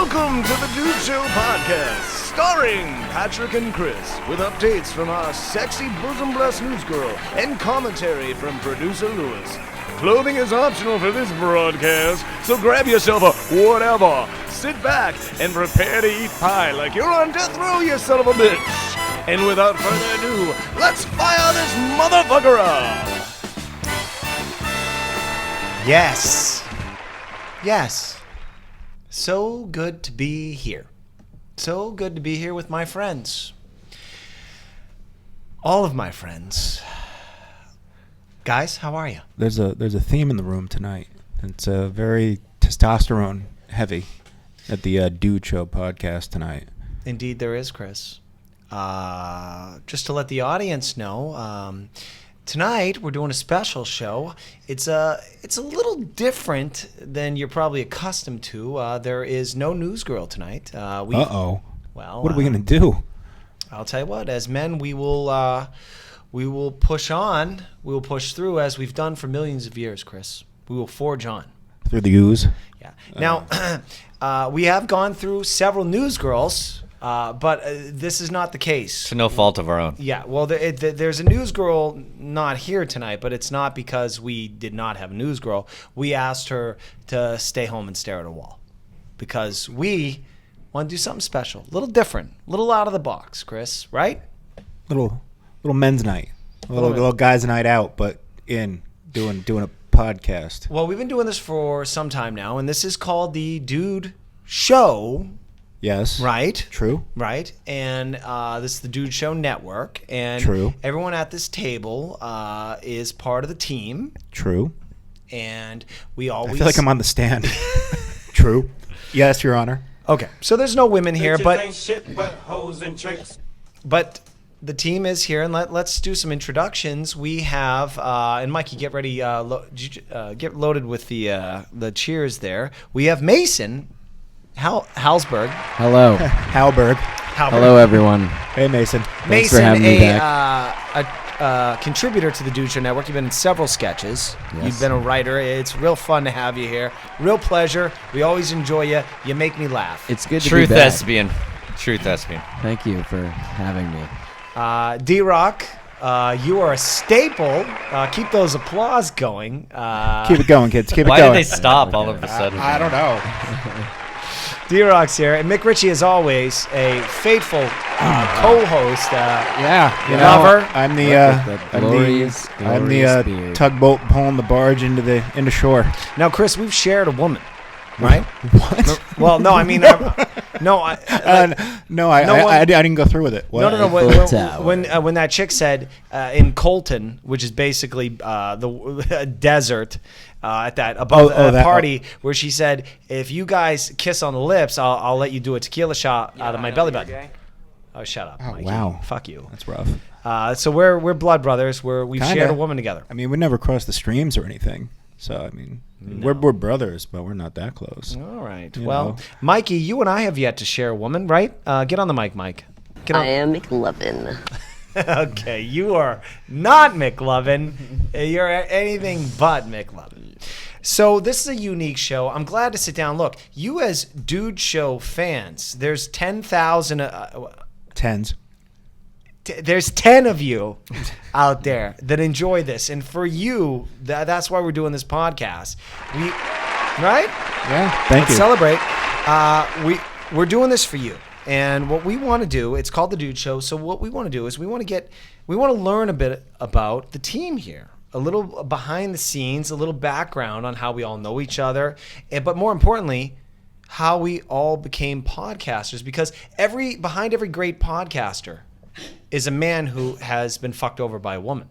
Welcome to the Dude Show podcast, starring Patrick and Chris, with updates from our sexy bosom-blessed newsgirl and commentary from producer Lewis. Clothing is optional for this broadcast, so grab yourself a whatever, sit back, and prepare to eat pie like you're on death row, you son of a bitch. And without further ado, let's fire this motherfucker up! Yes. So good to be here. So good to be here with my friends. All of my friends. Guys, how are you? There's a theme in the room tonight. It's very testosterone heavy at the Dude Show podcast tonight. Indeed there is, Chris. Just to let the audience know, tonight we're doing a special show. It's a little different than you're probably accustomed to. There is no newsgirl tonight. Uh-oh. Well, what are we gonna do? I'll tell you what. As men, we will push on. We will push through as we've done for millions of years, Chris. We will forge on Through the ooze. Yeah. Now, we have gone through several newsgirls. But this is not the case. To no fault of our own. Yeah, well, there's a newsgirl not here tonight, but it's not because we did not have a newsgirl. We asked her to stay home and stare at a wall because we want to do something special, a little different, a little out of the box, Chris, right? Little men's night. Little guys' night out, but doing a podcast. Well, we've been doing this for some time now, and this is called the Dude Show. Yes. Right. True. Right. And this is the Dude Show Network. And True. Everyone at this table is part of the team. True. And we always... I feel like I'm on the stand. True. Yes, Your Honor. Okay. So there's no women here, but... Ain't shit but hoes and tricks. But the team is here, and let's do some introductions. We have... and Mikey, get ready. Get loaded with the cheers there. We have Mason... Halsberg. Hello. Halberg. Hello, everyone. Hey, Mason. Thanks Mason, for having me back. a contributor to the Dude Show Network. You've been in several sketches. Yes. You've been a writer. It's real fun to have you here. Real pleasure. We always enjoy you. You make me laugh. It's good to Truth be back. thespian. Truth thespian. Thank you for having me. D-Rock, you are a staple. Keep those applause going. Keep it going, kids. Keep it Why going. did they stop all of a sudden? I don't know. D-Rock's here. And Mick Ritchie, as always, a faithful co-host. Yeah, you lover. know, I'm glorious beard. tugboat pulling the barge into shore. Now, Chris, we've shared a woman, right? What? Well, no, I mean, no, I didn't go through with it. What? No. Eiffel Tower. When that chick said in Colton, which is basically the desert, at that party where she said, "If you guys kiss on the lips, I'll let you do a tequila shot out of my belly button." Oh, shut up! Oh, Mikey. wow. Fuck you. That's rough. So we're blood brothers. We've Kinda. shared a woman together. I mean, we never crossed the streams or anything. So, I mean, we're brothers, but we're not that close. All right. You Well, know. Mikey, you and I have yet to share a woman, right? Get on the mic, Mike. Get on. I am McLovin. Okay, you are not McLovin. You're anything but McLovin. So this is a unique show. I'm glad to sit down. Look, you as Dude Show fans, there's 10,000... Tens. There's 10 of you out there that enjoy this. And for you, that's why we're doing this podcast. Right? Yeah, thank you. Celebrate. We're doing this for you. And what we want to do, it's called the Dude Show. So what we want to do is we want to learn a bit about the team here. A little behind the scenes, a little background on how we all know each other, but more importantly, how we all became podcasters. Because behind every great podcaster is a man who has been fucked over by a woman.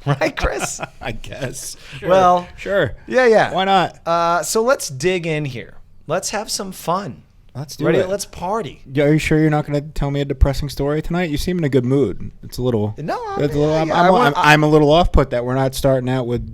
Right, Chris? I guess. Sure. Well, sure. Yeah. Why not? So let's dig in here. Let's have some fun. Let's do Ready? it. Let's party. Are you sure you're not going to tell me a depressing story tonight? You seem in a good mood. It's a little. No, I'm a little off put that we're not starting out with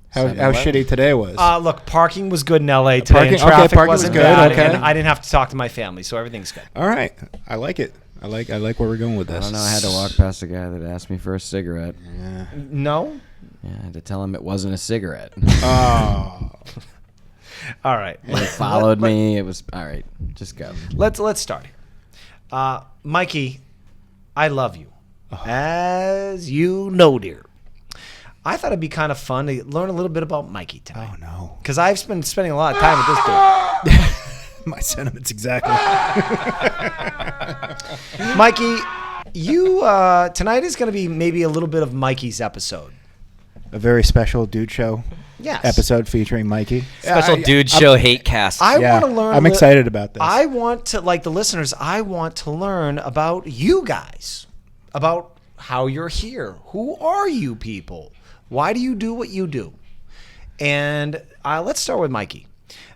how shitty today was. Look, parking was good in LA today. And traffic parking wasn't was good, bad, okay. and I didn't have to talk to my family, so everything's good. All right, I like it. I like where we're going with I this. don't know. I had to walk past a guy that asked me for a cigarette. Yeah. No? Yeah, I had to tell him it wasn't a cigarette. Oh. All right. And he followed me. It was all right. Just go. Let's start here. Mikey, I love you. As you know, dear. I thought it'd be kind of fun to learn a little bit about Mikey tonight. Oh, no. Because I've been spending a lot of time with this dude. My sentiments exactly. Mikey, you tonight is going to be maybe a little bit of Mikey's episode. A very special Dude Show Yes. episode featuring Mikey. Special dude show hate cast. I Yeah, want to learn. I'm excited about this. I want to, like the listeners, I want to learn about you guys, about how you're here. Who are you people? Why do you do what you do? And let's start with Mikey.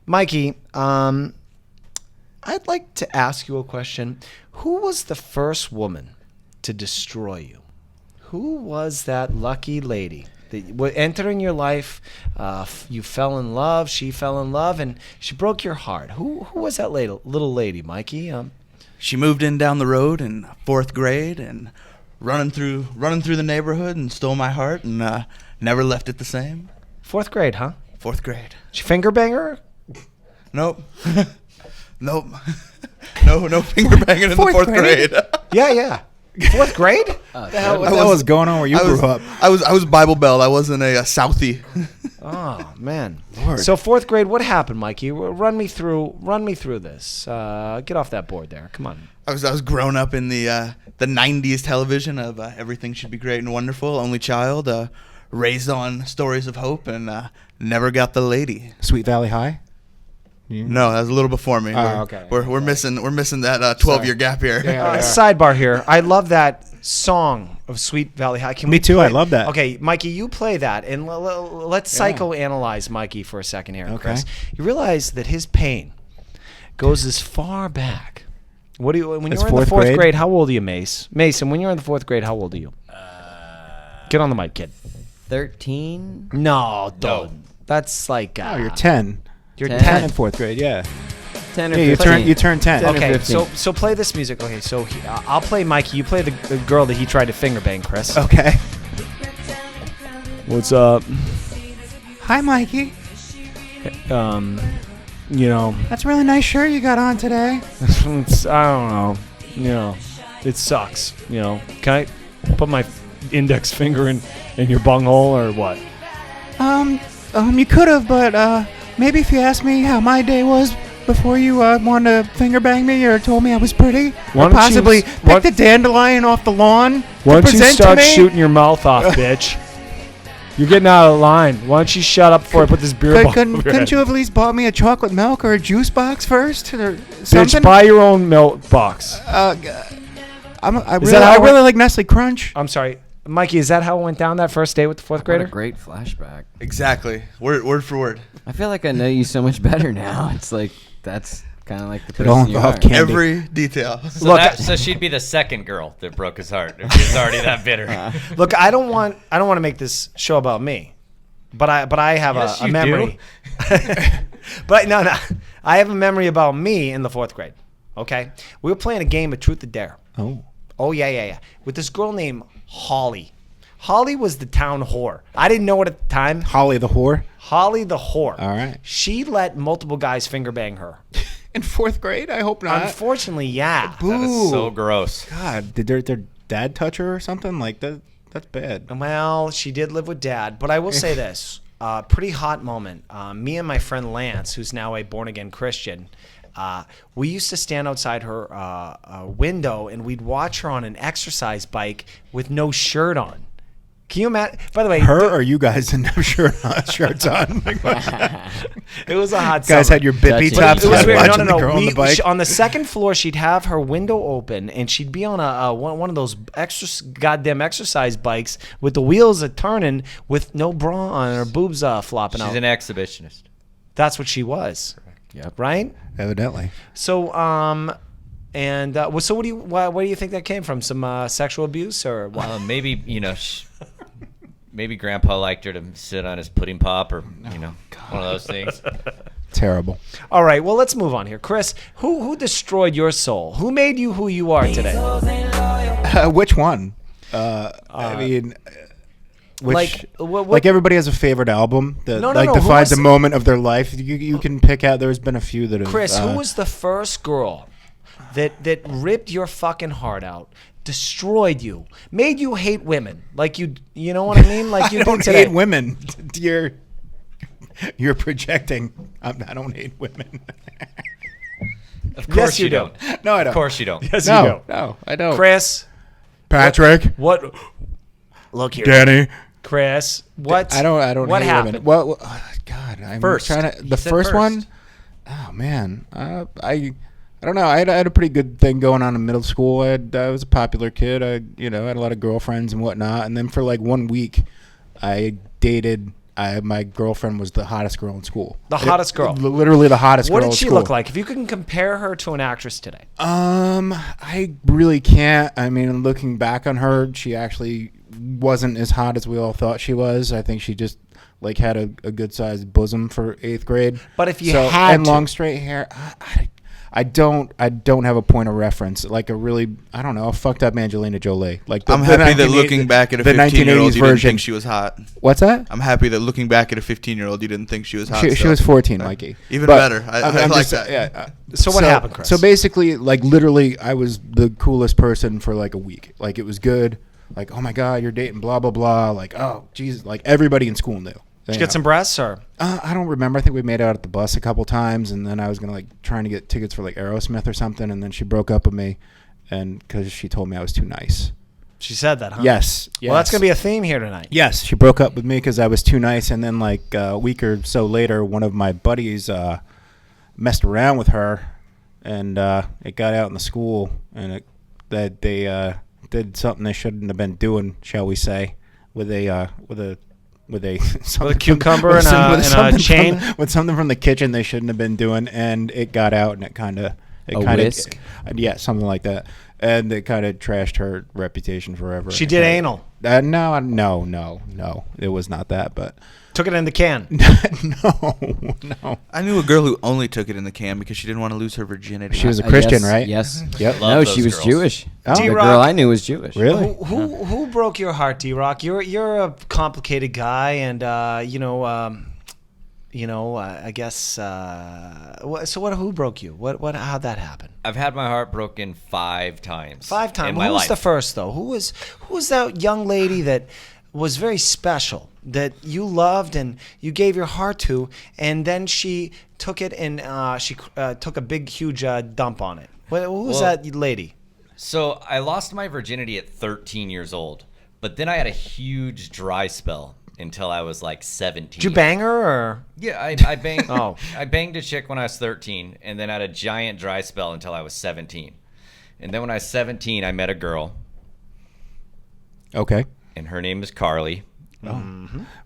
Mikey, I'd like to ask you a question. Who was the first woman to destroy you? Who was that lucky lady that entering your life? You fell in love. She fell in love, and she broke your heart. Who was that little lady, Mikey? She moved in down the road in 4th grade and running through the neighborhood and stole my heart and never left it the same. 4th grade, huh? 4th grade. Did you finger bang her? Nope. Nope. No finger banging in the 4th grade. Yeah. 4th grade? what the hell was going on where you grew up? I was Bible Belt. I wasn't a Southie. Oh man. Lord. So 4th grade, what happened, Mikey? Run me through this. Get off that board there. Come on. I was grown up in the 90s television of Everything Should Be Great and Wonderful, only child, raised on stories of hope, and never got the lady. Sweet Valley High? No, that was a little before me. Okay. We're missing that 12-year gap here. Sidebar here. I love that song of Sweet Valley High. Can Me we too, play- I love that. Okay, Mikey, you play that, and let's psychoanalyze Mikey for a second here, Chris. You realize that his pain goes as far back. When you were in the 4th grade, how old are you, Mace? Mason, when you were in the 4th grade, how old are you? Get on the mic, kid. 13. No, don't. That's like Oh, you're 10. You're 10. 10. In 4th grade, yeah. 10 or Yeah, 15. you turned 10. 10 or Okay, 15. so play this music. Okay, so I'll play Mikey. You play the girl that he tried to finger bang, Chris. Okay. What's up? Hi, Mikey. You know, That's a really nice shirt you got on today. it's, I don't know. You know, it sucks. You know, can I put my index finger in your bunghole or what? You could have, but maybe if you asked me how my day was before you wanted to finger bang me or told me I was pretty, Why or don't you possibly s- pick why- the dandelion off the lawn Why to don't you present start to me. shooting your mouth off, bitch? You're getting out of line. Why don't you shut up before I put this beer bottle over your Couldn't head? you have at least bought me a chocolate milk or a juice box first or something? Bitch, buy your own milk box. I that how it really like Nestle Crunch. I'm sorry. Mikey, is that how it went down that first day with the 4th What a grader? great flashback. Exactly. Word for word. I feel like I know you so much better now. It's like that's kind of like the It all person you involved are. candy. Every detail. So she'd be the second girl that broke his heart if he's already that bitter. Look, I don't want to make this show about me, but I have Yes, a you memory. But no, I have a memory about me in the 4th grade. Okay, we were playing a game of Truth or Dare. Oh yeah, with this girl named Holly. Holly was the town whore. I didn't know it at the time. Holly the whore. Holly the whore. All right. She let multiple guys finger bang her. In 4th grade? I hope not. Unfortunately, yeah. That is so gross. God, did their dad touch her or something like that? That's bad. Well, she did live with Dad, but I will say this. Pretty hot moment. Me and my friend Lance, who's now a born-again Christian, we used to stand outside her window, and we'd watch her on an exercise bike with no shirt on. Can you imagine? By the way, Her or you guys didn't have shirts on? it was a hot Guys summer. had your bippy Touching. tops It was on weird. watching the girl on the bike. On the second floor, she'd have her window open, and she'd be on one of those goddamn exercise bikes with the wheels turning, with no bra on, her boobs flopping She's out. an exhibitionist. That's what she was. Yep. Right. Evidently. So, so what do you think that came from? Some sexual abuse or what? Maybe maybe Grandpa liked her to sit on his pudding pop, or one of those things. Terrible. All right. Well, let's move on here, Chris. Who destroyed your soul? Who made you who you are today? Which one? I mean, Which, Like, what- like everybody has a favorite album that No, no, no, who defines was a it? moment of their life. You can pick out. There's been a few that have. Chris, who was the first girl that ripped your fucking heart out, destroyed you, made you hate women? Like you know what I mean? Like you I did don't today. hate women. You're projecting. I don't hate women. Of course you you do. don't. No, I don't. Of course you don't. Yes, No, you do. no, I don't. Chris, Patrick, what? Look here, Danny. Chris. What? I don't. What hate happened? Women. Well, God, I'm First. trying to. He The said first first. one. Oh man, I don't know. I had a pretty good thing going on in middle school. I was a popular kid. I had a lot of girlfriends and whatnot. And then for like 1 week, I dated. My girlfriend was the hottest girl in school. The hottest girl. Literally the hottest What girl did in she school. look like? If you can compare her to an actress today, I really can't. I mean, looking back on her, she actually wasn't as hot as we all thought she was. I think she just like had a good sized bosom for 8th grade. But if you had and to- long straight hair, I don't have a point of reference. Like a fucked up Angelina Jolie. Like I'm happy that looking back at a the 15-year-old, 1980s you didn't version. think she was hot. What's that? I'm happy that looking back at a 15-year-old, you didn't think she was hot. She still. was 14, Mikey. Even But better. I I'm like just- that. Yeah. So what happened, Chris? So basically, like literally, I was the coolest person for like a week. Like it was good. Like, oh my God, you're dating blah blah blah. Like, oh Jesus, like everybody in school knew. did you get some breasts or? I don't remember. I think we made out at the bus a couple times, and then I was gonna trying to get tickets for like Aerosmith or something, and then she broke up with me, and because she told me I was too nice. She said that, huh? Yes. Well, that's gonna be a theme here tonight. Yes, she broke up with me because I was too nice, and then like a week or so later, one of my buddies messed around with her, and it got out in the school, and that they did something they shouldn't have been doing, shall we say, with a cucumber and a chain? with something from the kitchen they shouldn't have been doing, and it got out, and it kind of whisk? yeah, something like that, and it kind of trashed her reputation forever. She And it did kinda- anal. No, it was not that, but Took it in the can. no. I knew a girl who only took it in the can because she didn't want to lose her virginity. She was a Christian, Yes, right? Yes. Yep. Love No, those she was girls. Jewish. Oh. The D-Rock. girl I knew was Jewish. Really? Who broke your heart, D-Rock? You're a complicated guy, and I guess. Who broke you? How'd that happen? I've had my heart broken 5 times. 5 times. in Who my was life. the first though? Who was that young lady that was very special that you loved and you gave your heart to, and then she took it and she took a big huge dump on it? Who was Well- that lady? So I lost my virginity at 13 years old, but then I had a huge dry spell until I was like 17. Did you bang her or? Yeah, I banged. Oh. I banged a chick when I was 13, and then had a giant dry spell until I was 17. And then when I was 17, I met a girl, Okay. and her name is Carly.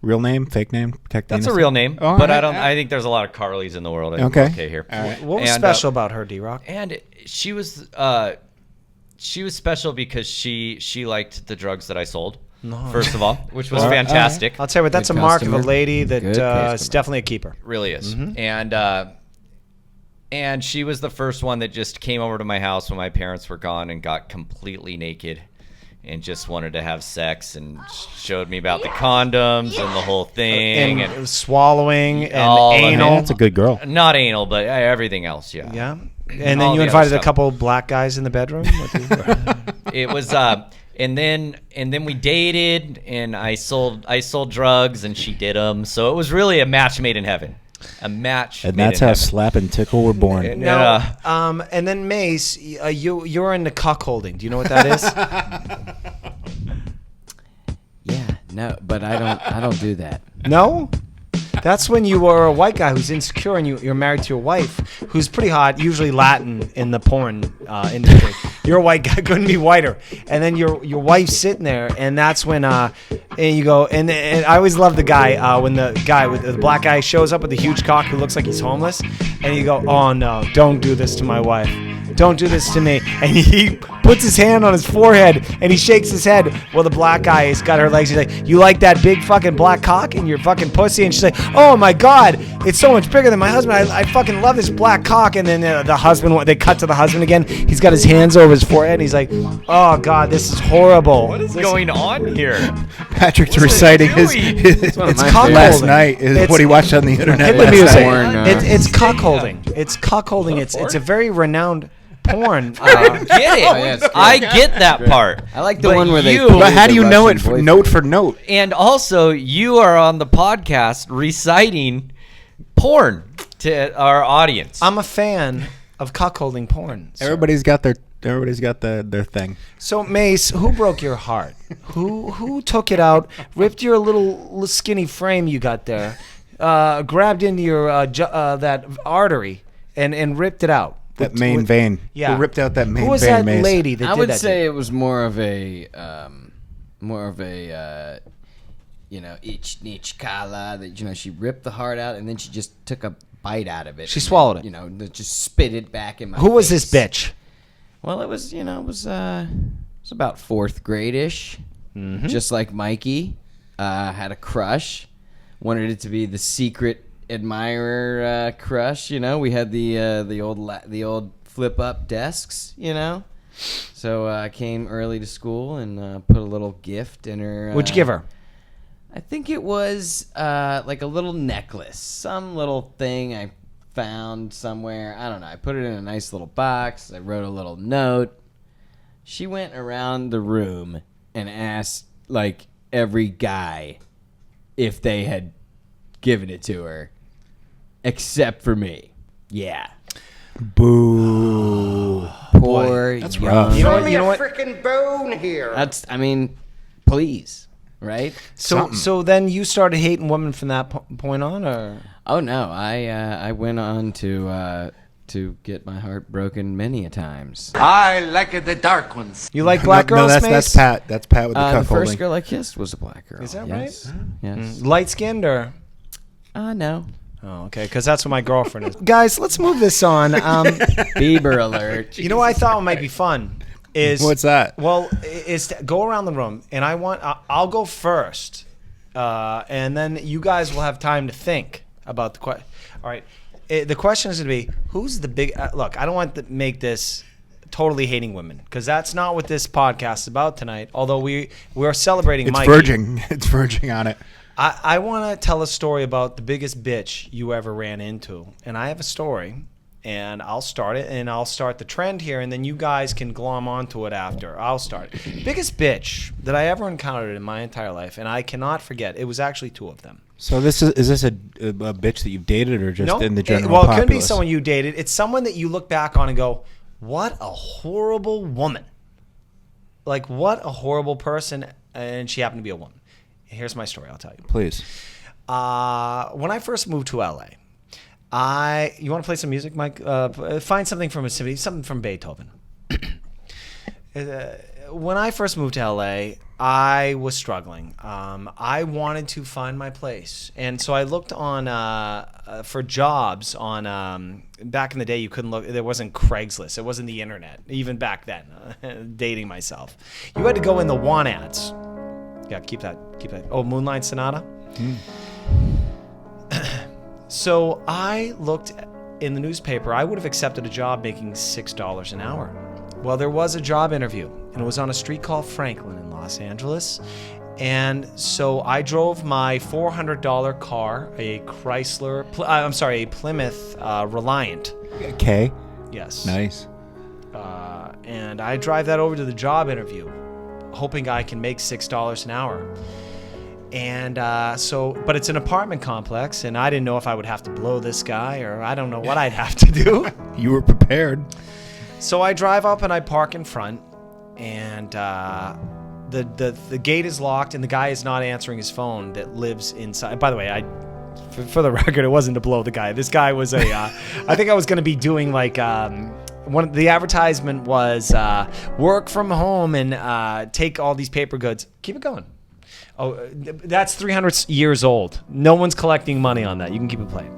Real name, fake name, protect the That's a innocent? real name, Oh, but all I don't. right. I think there's a lot of Carlys in the world. I think Okay. we're okay here. All right. What was And, special about her, D-Rock? And she was special because she liked the drugs that I sold. First of all, which was fantastic. I'll tell you what, that's a Good mark of a customer. lady that Good is customer. definitely a keeper. Really is. Mm-hmm. And she was the first one that just came over to my house when my parents were gone and got completely naked and just wanted to have sex and showed me about the condoms and the whole thing And and swallowing and all of it. anal. That's a good girl. not anal, but everything else. Yeah. Yeah. And then All you the other invited a stuff. couple black guys in the bedroom with you? It was and then we dated and I sold drugs and she did them. So it was really a match made in heaven. A match And made that's in how heaven. Slap and Tickle were born. And- Now, and then Mace, you're into cuckolding. Do you know what that is? Yeah. No, but I don't do that. No? That's when you were a white guy who's insecure and you're married to your wife who's pretty hot, usually Latin in the porn industry. You're a white guy, couldn't be whiter. And then your wife's sitting there, and that's when and you go, and I always love the guy when the guy with the black guy shows up with the huge cock who looks like he's homeless, and you go, oh no, don't do this to my wife. Don't do this to me. And he puts his hand on his forehead, and he shakes his head. Well, the black guy has got her legs. He's like, you like that big fucking black cock in your fucking pussy? And she's like, oh my God, it's so much bigger than my husband. I fucking love this black cock. And then the husband, they cut to the husband again. He's got his hands over his forehead, and he's like, oh God, this is horrible. What is going on here? Patrick's reciting his It's one of my cock favorites. last holding. night is It's- what he watched on the internet. Hit the last music. night. It's cuckolding. It's cuckolding. It's a very renowned porn. Get it. yeah, it's great. I get that part. I like the But one where they. you- play But how the do you know it Russian boyfriend. note for note? And also, you are on the podcast reciting porn to our audience. I'm a fan of cuckolding porn. sir. Everybody's got their thing. So Mace, who broke your heart? Who took it out, ripped your little skinny frame you got there, grabbed into your that artery and ripped it out? That main vein. Yeah. Who ripped out that main vein? Who was that Mace? lady that I did would that? say it was more of a, each kala that she ripped the heart out and then she just took a bite out of it. She and swallowed then, it. Just spit it back in my. Who was this face. bitch? Well, it was it was about fourth grade ish, just like Mikey. Had a crush, wanted it to be the secret admirer crush. We had the old flip up desks. So I came early to school and put a little gift in her. What'd you give her? I think it was like a little necklace, some little thing I found somewhere. I don't know. I put it in a nice little box. I wrote a little note. She went around the room and asked like every guy if they had given it to her, except for me. Yeah. Boo. Poor. that's young- rough. You know what? Freaking bone here. Please, right? So then you started hating women from that point on, or? Oh no, I went on to get my heart broken many a times. I like the dark ones. You like black girls, No, Mace? that's Pat. That's Pat with the The cuckolding. first girl I kissed was a black girl. Is that yes. right? Yes. Light skinned or? No. Oh, okay, because that's what my girlfriend is. Guys, let's move this on. Bieber alert. You know what I thought might be fun is What's that? Well, is to go around the room, and I'll go first, and then you guys will have time to think about the question. All right, the question is going to be who's the big look. I don't want to make this totally hating women because that's not what this podcast is about tonight. Although we're celebrating It's Mikey. verging. It's verging on it. I want to tell a story about the biggest bitch you ever ran into. And I have a story, and I'll start it, and I'll start the trend here, and then you guys can glom onto it after. I'll start it. Biggest bitch that I ever encountered in my entire life, and I cannot forget. It was actually two of them. So is this a bitch that you've dated or just in the general well, it couldn't be populace? someone you dated. It's someone that you look back on and go, what a horrible woman. Like, what a horrible person, and she happened to be a woman. Here's my story, I'll tell you. Please. When I first moved to LA, you want to play some music, Mike? Find something from a symphony, something from Beethoven. When I first moved to LA, I was struggling. I wanted to find my place, and so I looked on for jobs on. Back in the day, you couldn't look. There wasn't Craigslist. It wasn't the internet. Even back then, dating myself, you had to go in the want ads. Yeah, keep that. Oh, Moonlight Sonata. So I looked in the newspaper. I would have accepted a job making $6 an hour. Well, there was a job interview, and it was on a street called Franklin in Los Angeles. And so I drove my $400 car, a Plymouth Reliant. Okay. Yes. Nice. And I drive that over to the job interview, hoping I can make $6 an hour. And but it's an apartment complex, and I didn't know if I would have to blow this guy, or I don't know what I'd have to do. You were prepared. So I drive up and I park in front, and the gate is locked, and the guy is not answering his phone that lives inside. By the way, for the record, it wasn't to blow the guy. This guy was I think I was going to be doing like the advertisement was work from home and take all these paper goods. Keep it going. Oh, that's 300 years old. No one's collecting money on that. You can keep it playing.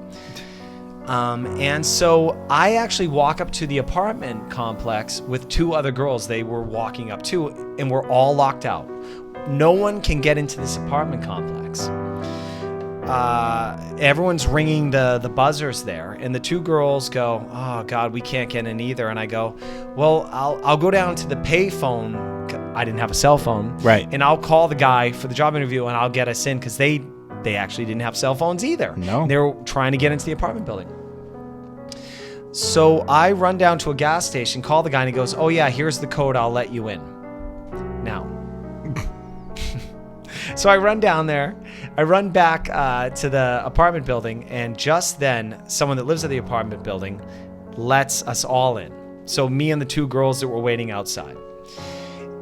And so I actually walk up to the apartment complex with 2 other girls. They were walking up too, and we're all locked out. No one can get into this apartment complex. Everyone's ringing the buzzers there, and the 2 girls go, "Oh God, we can't get in either." And I go, "Well, I'll go down to the pay phone." I didn't have a cell phone, Right. And I'll call the guy for the job interview, and I'll get us in because they actually didn't have cell phones either. No. They were trying to get into the apartment building. So I run down to a gas station, call the guy, and he goes, "Oh yeah, here's the code. I'll let you in." Now. So I run down there. I run back to the apartment building, and just then, someone that lives at the apartment building lets us all in. So me and the 2 girls that were waiting outside.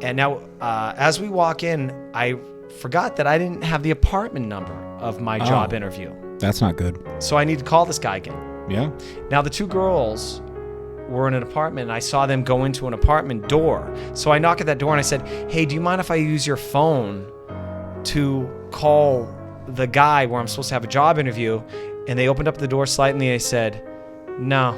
And now, as we walk in, I forgot that I didn't have the apartment number of my job interview. That's not good. So I need to call this guy again. Yeah. Now, the 2 girls were in an apartment, and I saw them go into an apartment door. So I knock at that door, and I said, "Hey, do you mind if I use your phone to call the guy where I'm supposed to have a job interview?" And they opened up the door slightly, and they said, "No,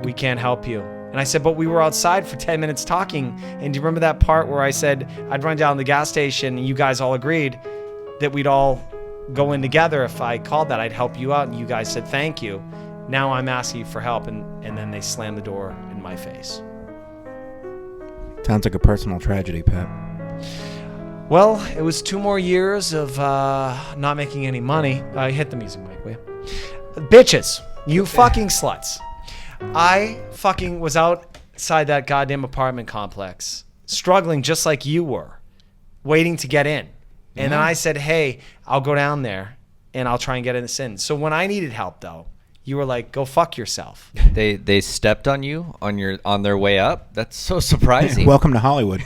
we can't help you." And I said, "But we were outside for 10 minutes talking. And do you remember that part where I said I'd run down to the gas station, and you guys all agreed that we'd all go in together if I called that? I'd help you out." And you guys said, "Thank you. Now I'm asking you for help." And then they slammed the door in my face. Sounds like a personal tragedy, Pat. Well, it was 2 more years of not making any money. Hit the music, Mike, will you? Bitches, you fucking sluts. I fucking was outside that goddamn apartment complex, struggling just like you were, waiting to get in. And then I said, "Hey, I'll go down there and I'll try and get this in." So when I needed help, though, you were like, "Go fuck yourself." They stepped on you on their way up. That's so surprising. Welcome to Hollywood.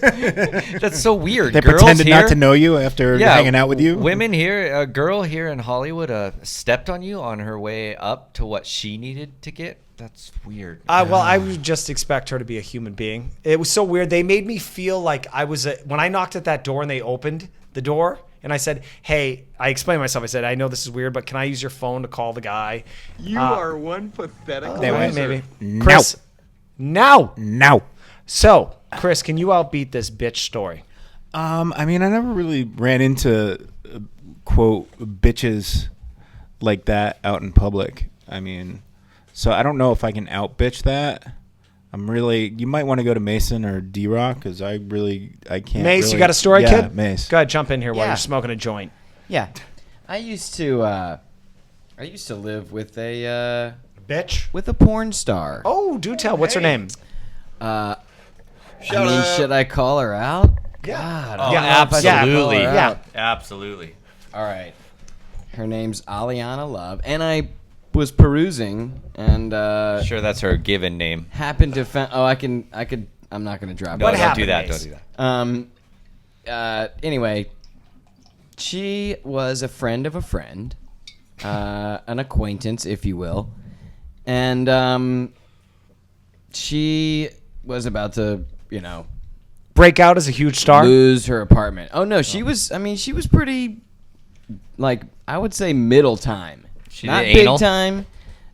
That's so weird. They Girls pretended here, not to know you after hanging out with you. Women here, a girl here in Hollywood, stepped on you on her way up to what she needed to get. That's weird. Well, I would just expect her to be a human being. It was so weird. They made me feel like I was when I knocked at that door and they opened the door and I said, "Hey," I explained myself. I said, "I know this is weird, but can I use your phone to call the guy?" You are one pathetic They went, loser. maybe. No. Chris, now. No. So, Chris, can you outbeat this bitch story? I mean, I never really ran into quote bitches like that out in public. I mean, so I don't know if I can out bitch that. You might want to go to Mason or D-Rock because I can't. Mace, really, you got a story, yeah, kid? Mace. Go ahead, jump in here while Yeah. you're smoking a joint. Yeah, I used to live with a Bitch. porn star. Oh, do tell. What's her name? Should I call her out? Yeah. God, Oh, I don't know if I should absolutely. call her Yeah. out. Absolutely. All right. Her name's Aliana Love, and I was perusing and Sure, that's her given name. happened to find. Oh, I could. I'm not gonna drop No, it. What don't happened, do that. Mace? Don't do that. Anyway, she was a friend of a friend, an acquaintance, if you will, and she was about to, Break out as a huge star? lose her apartment. Oh no, she was. I mean, she was pretty, I would say middle time. She Not did big anal? time,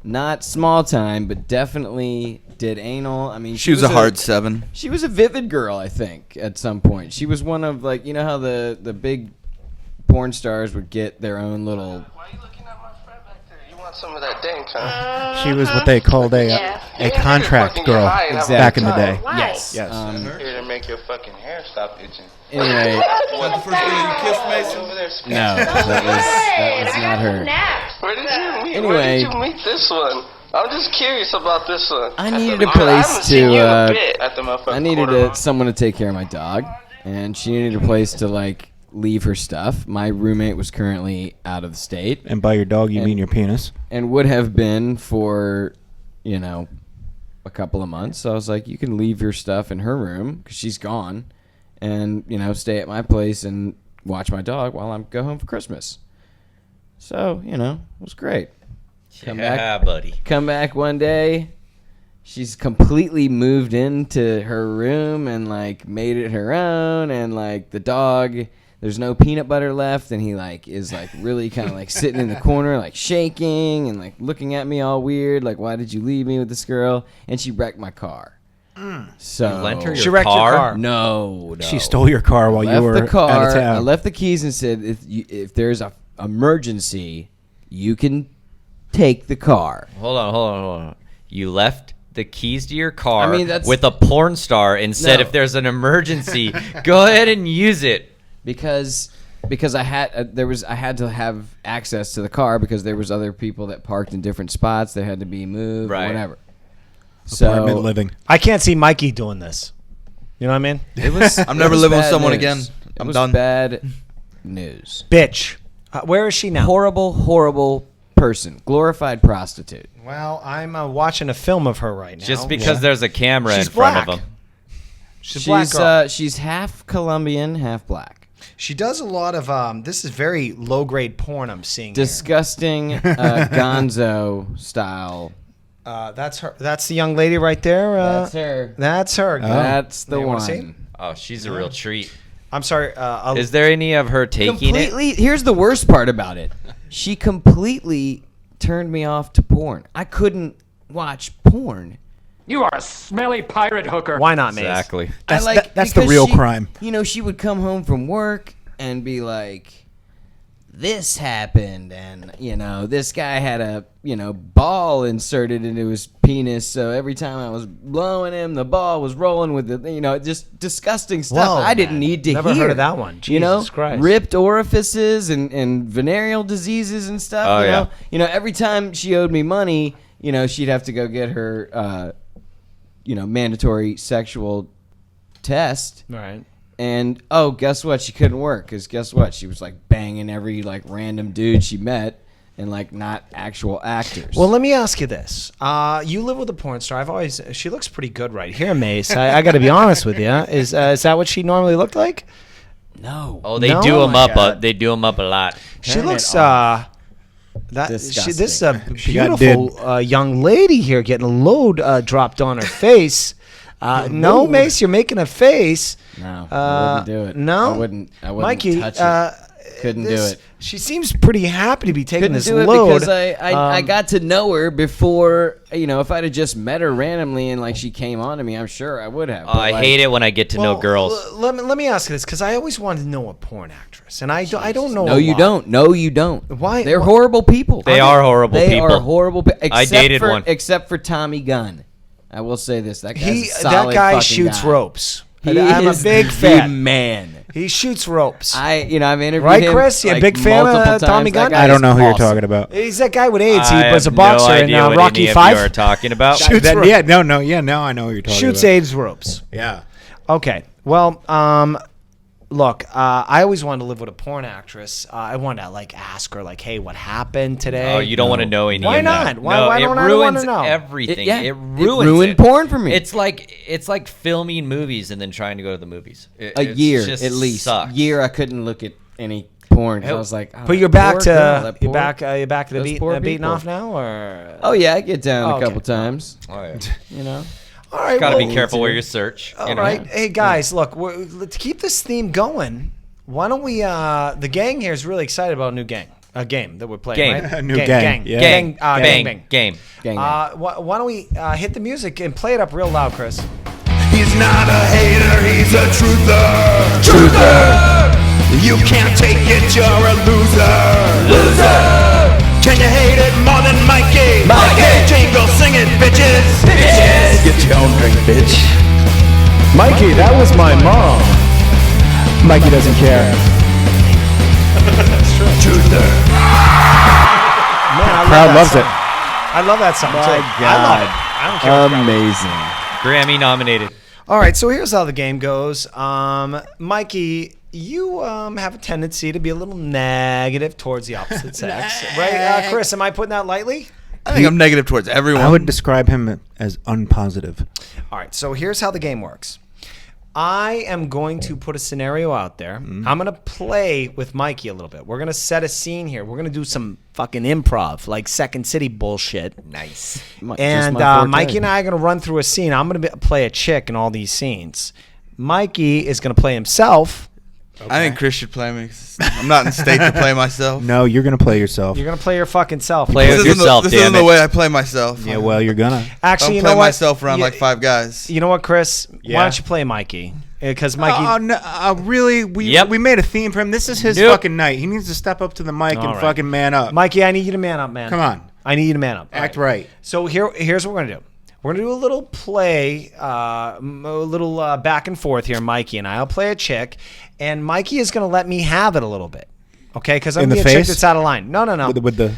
not small time, but definitely did anal. I mean, She was a hard 7. She was a vivid girl, I think, at some point. She was one of how the big porn stars would get their own little. Why are you looking at my friend back there? You want some of that dank, huh? She was what they called a contract Fucking girl get high and have a back in good the day. time. Yes. Yes. Here to make your fucking hair stop itching. Anyway, What, the first girl you kissed, Mason? Over there. no, that was not her. Where did you meet? Anyway. Where did you meet this one? I'm just curious about this one. I needed a I place haven't seen you in a to. bit at the motherfucking I needed quarter someone to take care of my dog, and she needed a place to leave her stuff. My roommate was currently out of the state, And by your dog, you mean your penis. and would have been for, a couple of months. So I was like, you can leave your stuff in her room because she's gone, and stay at my place and watch my dog while I go home for Christmas. So it was great. Buddy. Come back one day, she's completely moved into her room and made it her own, and the dog there's no peanut butter left, and he like is like really kind of like sitting in the corner, like shaking and like looking at me all weird, like why did you leave me with this girl? And she wrecked my car. So You lent her She your wrecked your car? car. no. She stole your car while you were the car. out of town. I left the keys and said, if there's a emergency, you can take the car. Hold on. You left the keys to your car I mean, that's- with a porn star and said, No. if there's an emergency, go ahead and use it. Because I had I had to have access to the car because there was other people that parked in different spots that had to be moved Right. or whatever. Apartment So living. I can't see Mikey doing this. You know what I mean? it was. I'm never it was living with bad someone news. again. It I'm was done. Bad news. Bitch. Where is she now? Horrible person. Glorified prostitute. Well, I'm watching a film of her right now. Just because there's a camera She's in front black. of them. She's a black girl. She's half Colombian, half black. She does a lot of this is very low grade porn I'm seeing. Disgusting Gonzo style. That's her. That's the young lady right there. That's her. That's her. That's the You wanna see? one. Oh, she's a real treat. I'm sorry. Is there any of her taking it? Completely. Here's the worst part about it. She completely turned me off to porn. I couldn't watch porn. You are a smelly pirate hooker. Why not, Mace? Exactly. That's, I like that's the because real crime. You know, she would come home from work and be like, "This happened," and you know, this guy had a ball inserted into his penis, so every time I was blowing him, the ball was rolling with the just disgusting stuff. Whoa, I didn't man. need to Never hear. heard of that one. Jesus Christ. Ripped orifices and venereal diseases and stuff. Oh, you yeah. know? You know, every time she owed me money, she'd have to go get her mandatory sexual test. Right. And guess what? She couldn't work because guess what? She was like banging every like random dude she met and like not actual actors. Well, let me ask you this. You live with a porn star. She looks pretty good right here, Mace. I got to be honest with you. Is that what she normally looked like? no. Oh, they No, do them my up. God. They do them up a lot. She Turn looks it off. this is a She got beautiful young lady here getting a load dropped on her face. No, Mace, you're making a face. No, I wouldn't do it. No, I wouldn't Mikey, touch it. Couldn't do it. She seems pretty happy to be taking Couldn't this do it load. because I got to know her before. If I'd have just met her randomly and like she came on to me, I'm sure I would have. Oh, I hate it when I get to know girls. Let me ask you this because I always wanted to know a porn actress, and I don't know. No, a you lot. don't. No, you don't. Why- They're why- horrible people. They are horrible They people. are horrible people. I dated one. Except for Tommy Gunn. I will say this: that guy's a That solid guy fucking shoots guy. ropes. He I'm a is big the fan. man. He shoots ropes. I've interviewed Right, him. Chris? You a like, big fan of, multiple Tommy times. That Gunn? guy I don't is know who you're awesome. talking about. He's that guy with AIDS. He I was a have boxer no in idea what Rocky any of Five. you are talking about. Shoots ropes. Now I know who you're talking Shoots about. AIDS ropes. Yeah. Okay. Well, look, I always wanted to live with a porn actress. I wanted to ask her hey, what happened today? Oh, you don't want to know any Why of that. not? Why No, don't I it wanna ruins know? everything. Yeah, It ruins ruined it. porn for me. It's like filming movies and then trying to go to the movies. A year at least. Sucks. Year I couldn't look at any porn 'cause I was like, But you're that back poor to girl, that you're poor- back to the those poor beating people. off now, or Oh yeah, I get down Okay. a couple times. Oh, yeah. You know. all right. Gotta well, be careful where you search. All you know? right, hey guys, look, let's keep this theme going. Why don't we? The gang here is really excited about a game that we're playing. Game. Right? A new gang, yeah. Gang, Bang. bang. Game. Gang. Why don't we hit the music and play it up real loud, Chris? He's not a hater, he's a truther. Truther! You can't take it, you're a loser. Loser! Can you hate it more than Mikey? Mikey! Jingle, sing it, bitches. Bitches! Get your own drink, bitch. Mikey, that was my mom. Mikey doesn't care. Truther. Man, Crowd loves it. I love that song. My too. I love it. I don't care. what the crowd Amazing. Grammy nominated. All right, so here's how the game goes. Mikey, you have a tendency to be a little negative towards the opposite sex, right? Chris, am I putting that lightly? I think I'm negative towards everyone. I would describe him as unpositive. All right, so here's how the game works. I am going to put a scenario out there. I'm going to play with Mikey a little bit. We're going to set a scene here. We're going to do some fucking improv, like Second City bullshit. Nice. And Mikey and I are going to run through a scene. I'm going to play a chick in all these scenes. Mikey is going to play himself. I think Chris should play me. 'Cause I'm not in state to play myself. No, you're gonna play yourself. You're gonna play your fucking self. Play This with isn't yourself, this damn isn't it. the way I play myself. Yeah, well, you're gonna. Actually, you I'll play know what? myself around You- like 5 guys. You know what, Chris? Why Yeah. don't you play Mikey? Because Mikey. Oh, no, really? We made a theme for him. This is his Nope. fucking night. He needs to step up to the mic All and right. fucking man up. Mikey, I need you to man up, man. Come on. I need you to man up. Act All right. So here's what we're gonna do. We're gonna do a little play, a little back and forth here. Mikey and I'll play a chick, and Mikey is gonna let me have it a little bit, okay? Because I'm In gonna the be a chick face? that's out of line. No. With the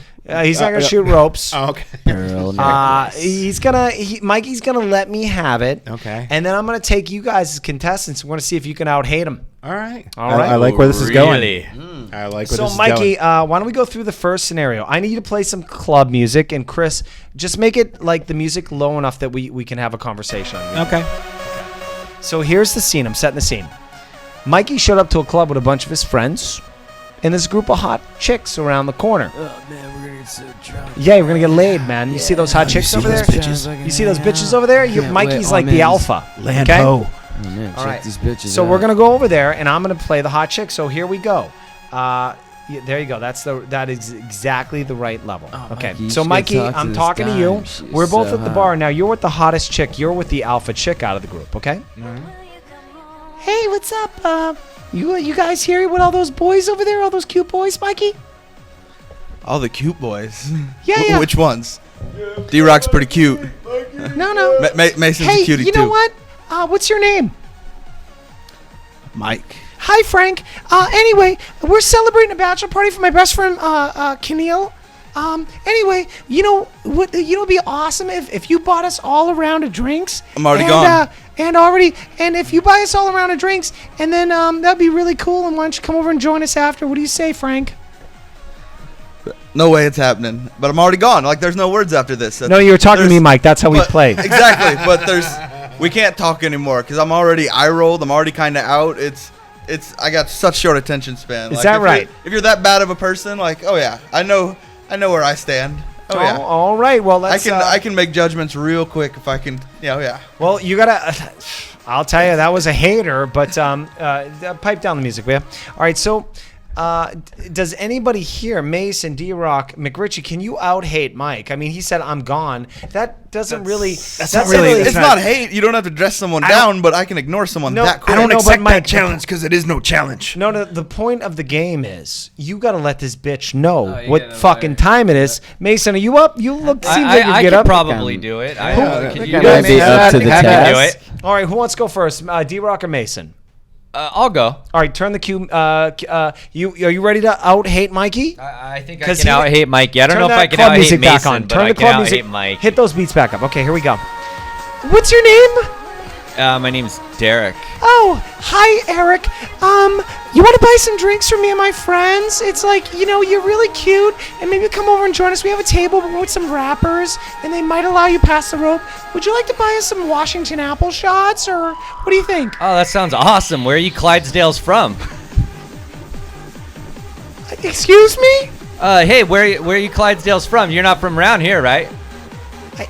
He's not gonna shoot ropes. Oh, okay. Pearl necklace. Mikey's gonna let me have it. Okay. And then I'm gonna take you guys as contestants. We're gonna see if you can out hate him. All right. All right. I like where this is Really? going. I like where So, this is Mikey, going. why don't we go through the first scenario? I need you to play some club music, and Chris, just make it like the music low enough that we can have a conversation. Okay. So here's the scene. I'm setting the scene. Mikey showed up to a club with a bunch of his friends, and there's a group of hot chicks around the corner. Oh man, we're gonna get so drunk. Yeah, we're gonna get laid, man. You see those hot chicks over there? You see those bitches over there? Mikey's like the alpha. Land okay? ho. Oh man, All check right. these bitches So out. we're gonna go over there, and I'm gonna play the hot chick. So here we go. There you go. That is exactly the right level. Okay. Mikey, you So should Mikey, talk to I'm this talking to guy. you. She's We're both so at the hot. bar now. You're with the hottest chick. You're with the alpha chick out of the group. Okay. Hey, what's up? You guys here with all those boys over there? All those cute boys, Mikey? All the cute boys. Yeah, yeah. Which ones? D-Rock's pretty cute. No. Mason's Hey, a cutie you know too. what? What's your name? Mike. Hi, Frank. Anyway, we're celebrating a bachelor party for my best friend, Keneal. Anyway, you know what? You know, it'd be awesome if you bought us all a round of drinks. I'm already and, gone. And if you buy us all a round of drinks, and then that'd be really cool. And why don't you come over and join us after? What do you say, Frank? No way it's happening. But I'm already gone. Like, there's no words after this. No, you were talking to me, There's- Mike. That's how we but- play. Exactly. But we can't talk anymore because I'm already eye-rolled. I'm already kind of out. I got such short attention span. Is Like, that if right? If you're that bad of a person, like, oh yeah, I know where I stand. Oh yeah. All right. Well, let's. I can make judgments real quick if I can. Yeah. Well, you gotta. I'll tell you, that was a hater. But pipe down the music, will you? All right. So, does anybody here, Mason, D-Rock, McRitchie, can you out hate Mike? I mean, he said I'm gone. That doesn't really. That's not really- It's not hate. You don't have to dress someone down, but I can ignore someone No, that quick. I don't know, but Mike, because it is no challenge. No, the point of the game is you got to let this bitch know Oh, you what gotta fucking let- time it is. Mason, are you up? You look seems like you I get could up. probably do it. Can think you I guys might be up to the I can do task. it? All right, who wants to go first? D-Rock or Mason? I'll go. All right, turn the cue. Are you ready to out hate Mikey? I think I 'Cause can out hate Mikey. I don't know if I can club out hate music Mason, back on. but Turn I the can club out music. hate Mike. Hit those beats back up. Okay, here we go. What's your name? My name's Derek. Oh, hi, Eric. You want to buy some drinks for me and my friends? It's like, you're really cute, and maybe come over and join us. We have a table with some rappers, and they might allow you past the rope. Would you like to buy us some Washington apple shots, or what do you think? Oh, that sounds awesome. Where are you Clydesdales from? Excuse me? Hey, where are you Clydesdales from? You're not from around here, right?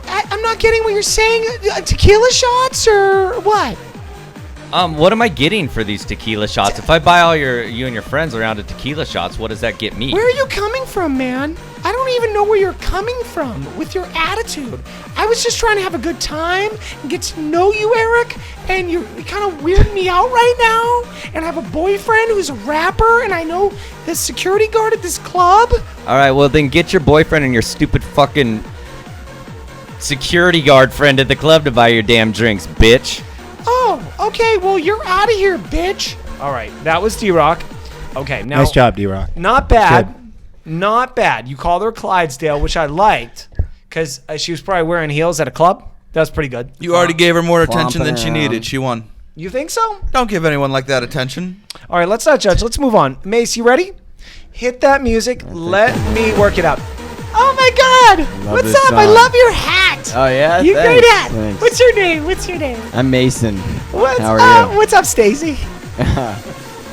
I'm not getting what you're saying. Tequila shots, or what? What am I getting for these tequila shots? If I buy all you and your friends around to tequila shots, what does that get me? Where are you coming from, man? I don't even know where you're coming from with your attitude. I was just trying to have a good time and get to know you, Eric, and you're kind of weirding me out right now. And I have a boyfriend who's a rapper, and I know the security guard at this club. All right, well then get your boyfriend and your stupid fucking security guard friend at the club to buy your damn drinks, bitch. Oh, okay, well, you're out of here, bitch. All right, that was D-Rock. Okay, now. Nice job, D-Rock. Not bad. Not bad. You called her Clydesdale, which I liked, because she was probably wearing heels at a club. That was pretty good. You already gave her more attention Flomping than she around. needed. She won. You think so? Don't give anyone like that attention. All right, let's not judge. Let's move on. Mace, you ready? Hit that music. Let me work it out. Oh my God! Love What's this up? I song. love your hat. Oh yeah, You thanks. great hat. Thanks. What's your name? What's your name? I'm Mason. What's How are up? you? What's up, Stacy?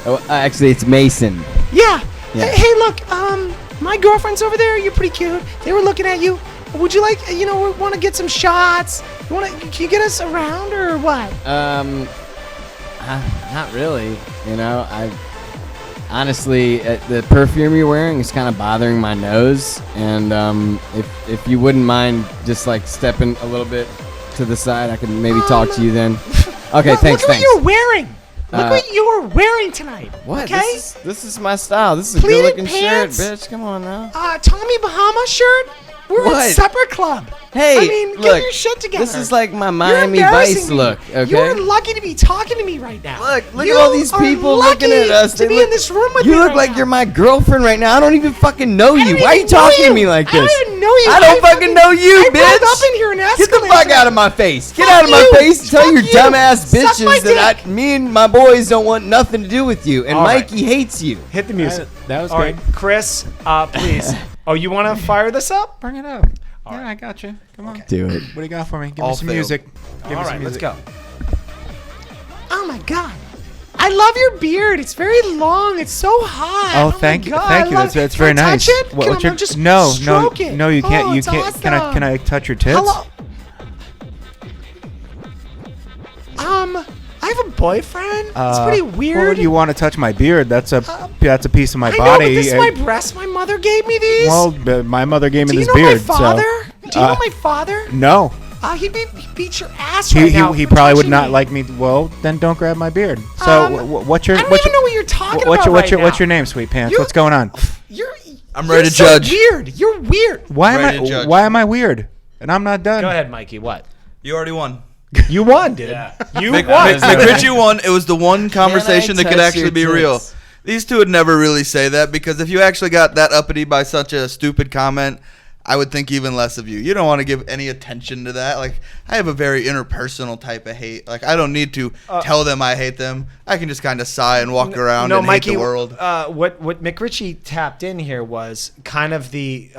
Oh, actually, it's Mason. Yeah. Yeah. Hey, look. My girlfriend's over there. You're pretty cute. They were looking at you. Would you like? We want to get some shots. Can you get us around or what? Not really. honestly, the perfume you're wearing is kind of bothering my nose. And if you wouldn't mind just like stepping a little bit to the side, I could maybe talk to you then. Okay, thanks. Look what you're wearing. Look what you were wearing tonight. What? Okay. This is my style. This is a Pleated good-looking pants. shirt, bitch. Come on now. Tommy Bahama shirt. We're What? at supper club. Hey, I mean, look, get your shit together. this is like my You're Miami embarrassing Vice me. look, okay? You're lucky to be talking to me right now. Look You at all these are people lucky looking at us. to be in this room with you me look right like now. you're my girlfriend right now. I don't even fucking know you. don't Why are you even know talking to you. me like I this? don't even know you. I don't fucking know you, I bitch. pulled up in here and Get the escalated. fuck out of my face. Get Fuck out of my you. face. Tell Fuck your you. dumbass Suck my bitches that dick. me and my boys don't want nothing to do with you. And All right. Mikey hates you. Hit the music. That was All good. right, Chris, please. Oh, you want to fire this up? Bring it up. Yeah, I got you. Come on. Do it. What do you got for me? Give All me some failed. music. Give All me some right, let's music. go. Oh my God. I love your beard. It's very long. It's so hot. Oh, my thank you, God, thank I you. love- That's Can very I nice. touch it? What's Can I your just no, stroke it? no, you can't. Oh, You it's can't. Can awesome. I touch your tits? Hello. I have a boyfriend. It's pretty weird. Well, you want to touch my beard? That's a piece of my I know, body. but this is my breast. My mother gave me these. Well, my mother gave me do you this know beard. my father? So, Do you know my father? No. He beat your ass right now. He for probably would touching not me. like me. Well, then don't grab my beard. So what's your I don't what's even your, know what you're talking what's about your what's right your what's now. your name, Sweet Pants? You- What's going on? I'm You're ready to so judge. Weird. You're weird. Why Ready to am I judge. why am I weird? And I'm not done. Go ahead, Mikey. What? You already won. You won, dude. You won. McRitchie won. It was the one conversation that could touch actually your be real. tits? These two would never really say that because if you actually got that uppity by such a stupid comment, I would think even less of you. You don't want to give any attention to that. Like, I have a very interpersonal type of hate. Like, I don't need to tell them I hate them. I can just kind of sigh and walk around and Mikey, hate the world. What McRitchie tapped in here was kind of the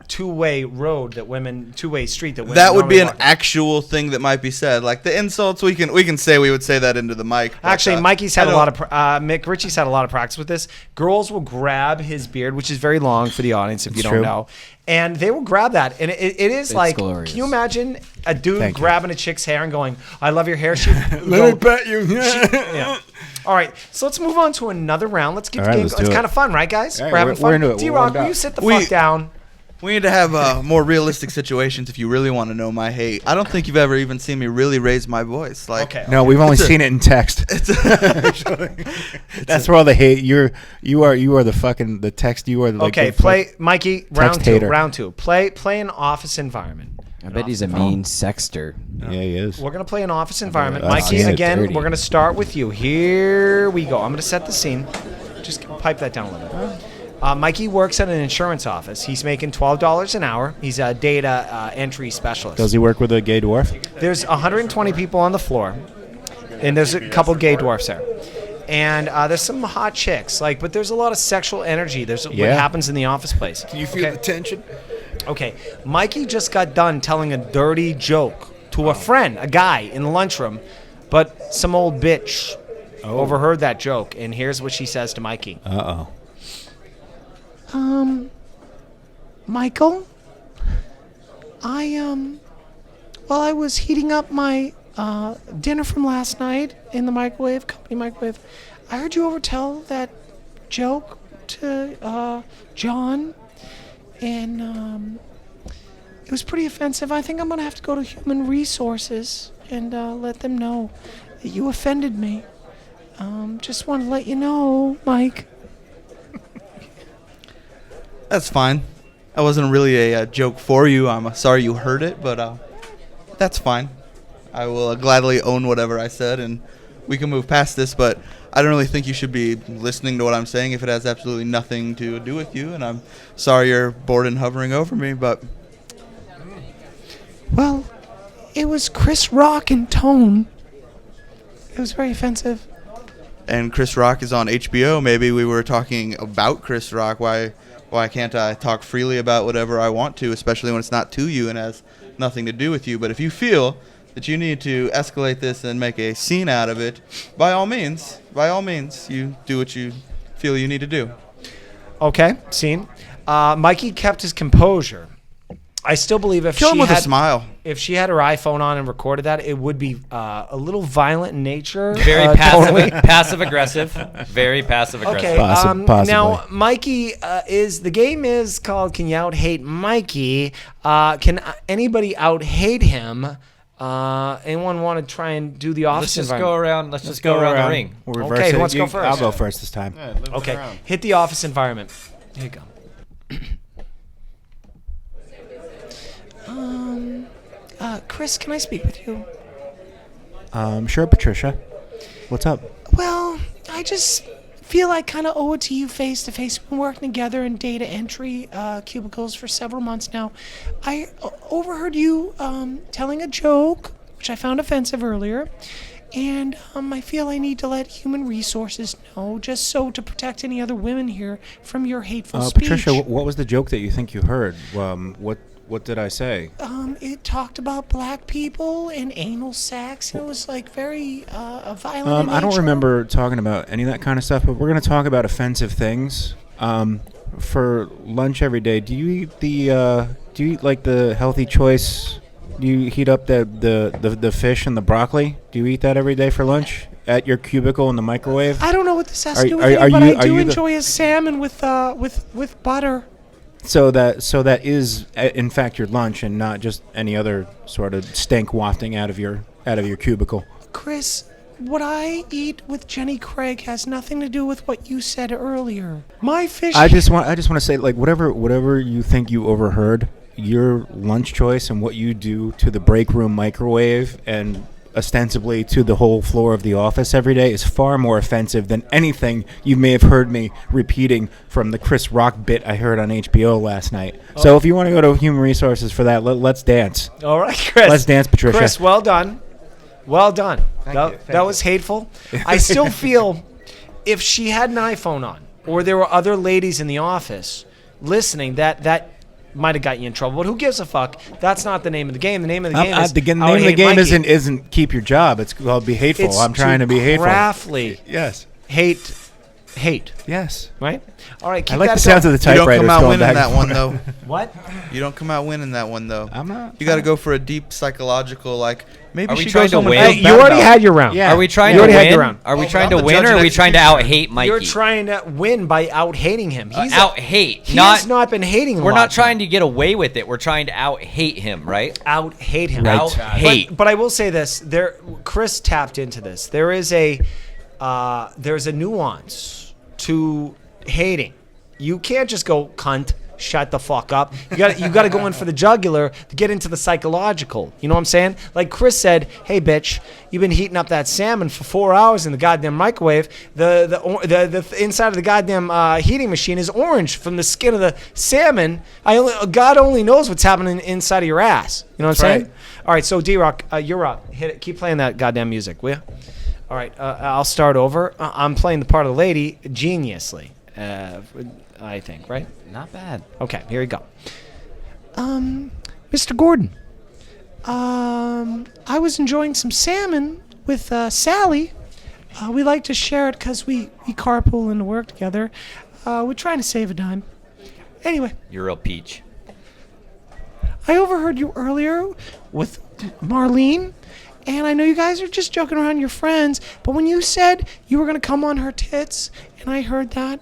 two-way road that women, two-way street that women. That would be an normally walk. actual thing that might be said. Like the insults, we can say we would say that into the mic. but, Actually, Mikey's had I a lot don't- of McRitchie's had a lot of practice with this. Girls will grab his beard, which is very long for the audience if you don't true. know, and they will grab that, and it is It's like, glorious. can you imagine a dude Thank you. grabbing a chick's hair and going, "I love your hair"? She Let me pet you. yeah. All right, so let's move on to another round. Let's get All the right, game. let's It's do kind it. of fun, right, guys? All right, we're having we're fun. into it. We're D-Rock, warmed will up. you sit the We- fuck down? We need to have more realistic situations if you really want to know my hate. I don't think you've ever even seen me really raise my voice. Like, Okay. No, we've only It's a- seen it in text. That's where all the hate. You are the fucking the text. You are the, like, Okay, the play Mikey. Round two. hater. Round two. Play an office environment. I bet he's a mean sexter. Yeah, he is. We're gonna play an office environment. I've Mikey, seen it again, dirty. we're gonna start with you. Here we go. I'm gonna set the scene. Just pipe that down a little bit. Mikey works at an insurance office. He's making $12 an hour. He's a data entry specialist. Does he work with a gay dwarf? There's 120 people on the floor, and there's a couple gay dwarfs there. And there's some hot chicks, but there's a lot of sexual energy. There's what Yeah. happens in the office place. Can you feel the tension? Okay, Mikey just got done telling a dirty joke to a friend, a guy in the lunchroom, but some old bitch overheard that joke, and here's what she says to Mikey. Uh-oh. Michael, while I was heating up my dinner from last night in the microwave, company microwave, I heard you overtell that joke to John, and it was pretty offensive. I think I'm gonna have to go to Human Resources and let them know that you offended me. Just want to let you know, Mike. That's fine. That wasn't really a joke for you. I'm sorry you heard it, but that's fine. I will gladly own whatever I said, and we can move past this, but I don't really think you should be listening to what I'm saying if it has absolutely nothing to do with you, and I'm sorry you're bored and hovering over me, but... Well, it was Chris Rock in tone. It was very offensive. And Chris Rock is on HBO. Maybe we were talking about Chris Rock. Why can't I talk freely about whatever I want to, especially when it's not to you and has nothing to do with you? But if you feel that you need to escalate this and make a scene out of it, by all means, you do what you feel you need to do. Okay, scene. Mikey kept his composure. I still believe if Kill she him with had a smile. if she had her iPhone on and recorded that, it would be a little violent in nature. Very totally. passive aggressive. Very passive aggressive. Okay. Possibly. Now, Mikey the game is called "Can You Out Hate Mikey?" Can anybody out hate him? Anyone want to try and do the office Let's just environment? go around. Let's just go around the ring. We'll reverse Okay, it. who wants to go first? I'll go first this time. Okay. Hit the office environment. Here you go. Chris, can I speak with you? Sure, Patricia. What's up? Well, I just feel I kind of owe it to you face to face. We've been working together in data entry cubicles for several months now. I overheard you telling a joke, which I found offensive earlier, and I feel I need to let human resources know, just so to protect any other women here from your hateful speech. Patricia, what was the joke that you think you heard? What did I say? It talked about black people and anal sex, and it was like very violent. I don't remember talking about any of that kind of stuff, but we're going to talk about offensive things. For lunch every day, do you eat like the healthy choice? Do you heat up the fish and the broccoli? Do you eat that every day for lunch at your cubicle in the microwave? I don't know what this has Are- to do with are- it, are but you- I are do you the- enjoy a salmon with butter. So that is in fact your lunch and not just any other sort of stank wafting out of your cubicle. Chris, what I eat with Jenny Craig has nothing to do with what you said earlier. My fish. I just want to say, like, whatever you think you overheard, your lunch choice and what you do to the break room microwave and ostensibly to the whole floor of the office every day is far more offensive than anything you may have heard me repeating from the Chris Rock bit I heard on HBO last night. So if you want to go to Human Resources for that, let's dance. All right, Chris. Let's dance, Patricia. Chris, well done. Well done. That was hateful. I still feel if she had an iPhone on or there were other ladies in the office listening, that might have got you in trouble. But who gives a fuck? That's not the name of the game. The name of the game is the name Out of the Hate game Mikey. isn't keep your job. It's called be hateful. It's I'm trying to be hateful. craftily Yes. hate, Yes. right? All right, keep I like that the sounds going. of the You don't typewriters come out going winning back that and one forth. though. What? You don't come out winning that one though. I'm not. You got to go for a deep psychological, like maybe Are we she trying goes to home and win? feels Hey, bad you already about had it. your round. Yeah. Are we trying You to already had your win? round. Are we Oh, trying I'm to the win, judge or are of we trying to out execution. hate Mikey? You're trying to win by out hating him. He's out hate. He has not been hating. We're not trying to get away with it. We're trying to out hate him, right? out hate him. Right. Out hate. But I will say this: Chris tapped into this. There's a nuance to hating. You can't just go cunt. Shut the fuck up. You got to go in for the jugular to get into the psychological. You know what I'm saying? Like Chris said, "Hey bitch, you've been heating up that salmon for 4 hours in the goddamn microwave. The inside of the goddamn heating machine is orange from the skin of the salmon. God only knows what's happening inside of your ass. You know what I'm saying? Right. All right, so D-Rock, you're up. Hit it. Keep playing that goddamn music, will you? All right, I'll start over. I'm playing the part of the lady geniusly. I think, right? Not bad. Okay, here we go. Mr. Gordon, I was enjoying some salmon with Sally. We like to share it because we carpool into work together. We're trying to save a dime. Anyway, You're a real peach. I overheard you earlier with Marlene, and I know you guys are just joking around, your friends, but when you said you were going to come on her tits, and I heard that,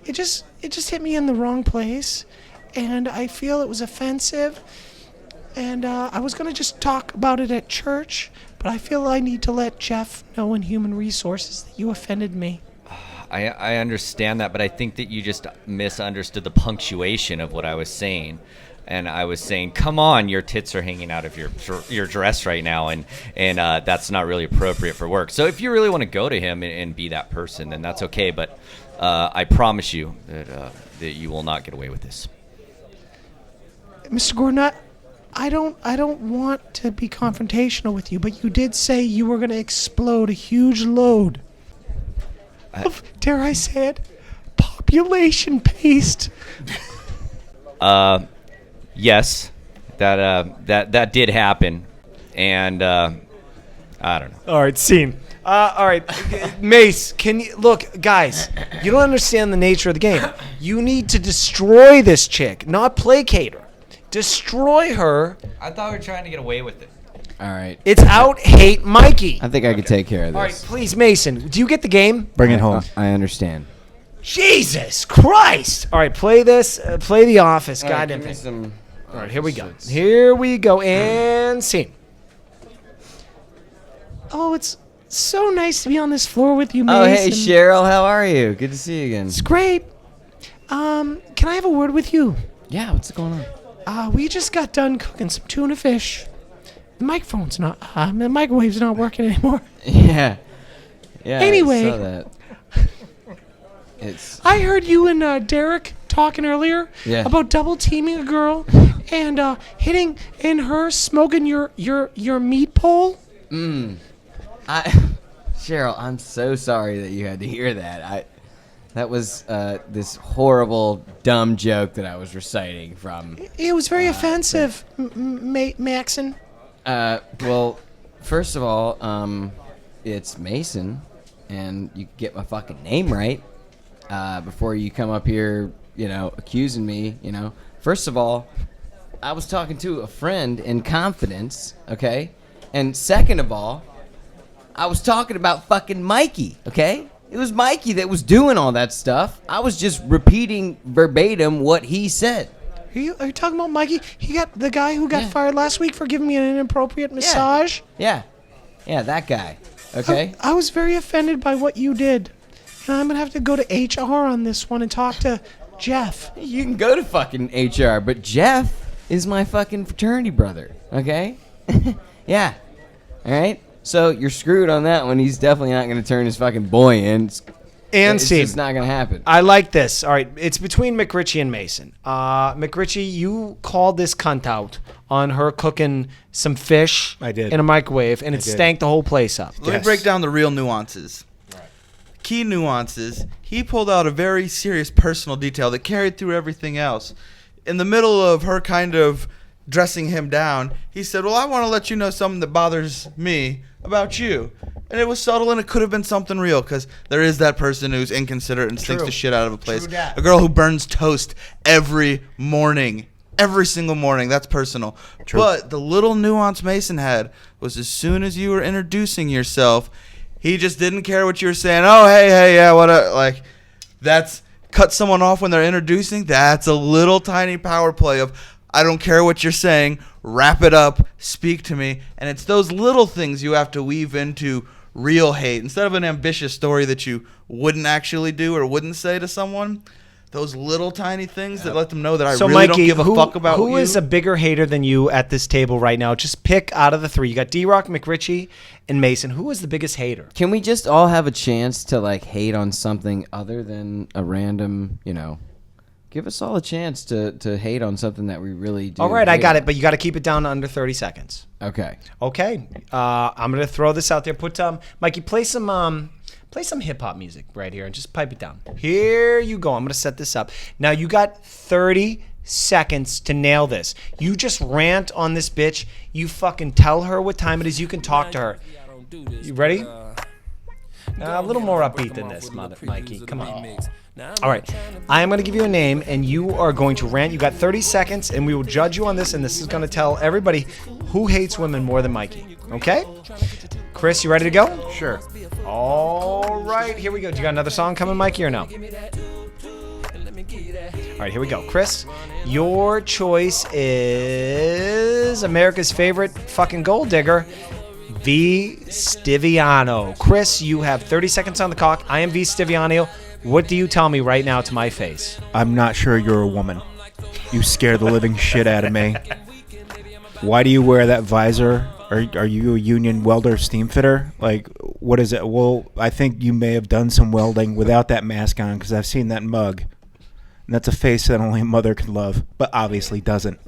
it just hit me in the wrong place, and I feel it was offensive, and I was going to just talk about it at church, but I feel I need to let Jeff know in Human Resources that you offended me. I understand that, but I think that you just misunderstood the punctuation of what I was saying. And I was saying, come on, your tits are hanging out of your dress right now, and that's not really appropriate for work. So if you really want to go to him and be that person, then that's okay. But I promise you that you will not get away with this. Mr. Gordon, I don't want to be confrontational with you, but you did say you were going to explode a huge load of, dare I say it, population paste. Yes, that did happen, and I don't know. All right, scene. All right, Mace, can you look, guys? You don't understand the nature of the game. You need to destroy this chick, not placate her. destroy her. I thought we were trying to get away with it. All right. It's out hate Mikey. I think I could take care of this. All right, please, Mason. Do you get the game? Bring it home. I understand. Jesus Christ! All right, play this. Play The Office. Goddamn Give me thing. some. All right, here we go. Here we go. And scene. Oh, it's so nice to be on this floor with you, Mason. Oh, hey, Cheryl. How are you? Good to see you again. It's great. Can I have a word with you? Yeah, what's going on? We just got done cooking some tuna fish. The the microwave's not working anymore. Yeah. Yeah. Anyway. I saw that. I heard you and Derek talking earlier about double teaming a girl and hitting and her smoking your meat pole. Cheryl, I'm so sorry that you had to hear that. That was this horrible, dumb joke that I was reciting from. It was very offensive, Maxon. Well, first of all, it's Mason, and you get my fucking name right before you come up here, accusing me, First of all, I was talking to a friend in confidence, okay? And second of all, I was talking about fucking Mikey, okay? It was Mikey that was doing all that stuff. I was just repeating verbatim what he said. Are you talking about Mikey? He got the guy who got fired last week for giving me an inappropriate massage? Yeah, that guy, okay? I was very offended by what you did. And I'm going to have to go to HR on this one and talk to Jeff. You can go to fucking HR, but Jeff is my fucking fraternity brother, okay? Yeah, all right? So you're screwed on that one. He's definitely not going to turn his fucking boy in. It's just not going to happen. I like this. All right, it's between McRitchie and Mason. McRitchie, you called this cunt out on her cooking some fish I did. in a microwave, and it stank the whole place up. Let me break down the real nuances. Key nuances. He pulled out a very serious personal detail that carried through everything else. In the middle of her kind of dressing him down, he said, well, I want to let you know something that bothers me about you. And it was subtle, and it could have been something real, because there is that person who's inconsiderate and stinks the shit out of a place. A girl who burns toast every morning. Every single morning. That's personal. True. But the little nuance Mason had was as soon as you were introducing yourself, he just didn't care what you were saying. Oh, hey, yeah, what like, that's cut someone off when they're introducing. That's a little tiny power play of, I don't care what you're saying, wrap it up, speak to me. And it's those little things you have to weave into real hate. Instead of an ambitious story that you wouldn't actually do or wouldn't say to someone, those little tiny things that let them know that I really Mikey, don't give a fuck about you. Who is a bigger hater than you at this table right now? Just pick out of the three. You got D-Rock, McRitchie, and Mason. Who is the biggest hater? Can we just all have a chance to, hate on something other than a random, give us all a chance to hate on something that we really do. All right, I got hate it, but you got to keep it down to under 30 seconds. Okay. Okay. I'm going to throw this out there. Put Mikey, play some hip-hop music right here and just pipe it down. Here you go. I'm going to set this up. Now, you got 30 seconds to nail this. You just rant on this bitch. You fucking tell her what time it is. You can talk to her. You ready? A little more upbeat than this, Mikey. Come on. All right. I am going to give you a name, and you are going to rant. You got 30 seconds, and we will judge you on this, and this is going to tell everybody who hates women more than Mikey. Okay? Chris, you ready to go? Sure. All right. Here we go. Do you got another song coming, Mikey, or no? All right, here we go. Chris, your choice is America's favorite fucking gold digger, V. Stiviano. Chris, you have 30 seconds on the clock. I am V. Stiviano. What do you tell me right now to my face? I'm not sure you're a woman. You scare the living shit out of me. Why do you wear that visor? Are you a union welder steam fitter? What is it? Well, I think you may have done some welding without that mask on, because I've seen that mug. And that's a face that only a mother can love, but obviously doesn't.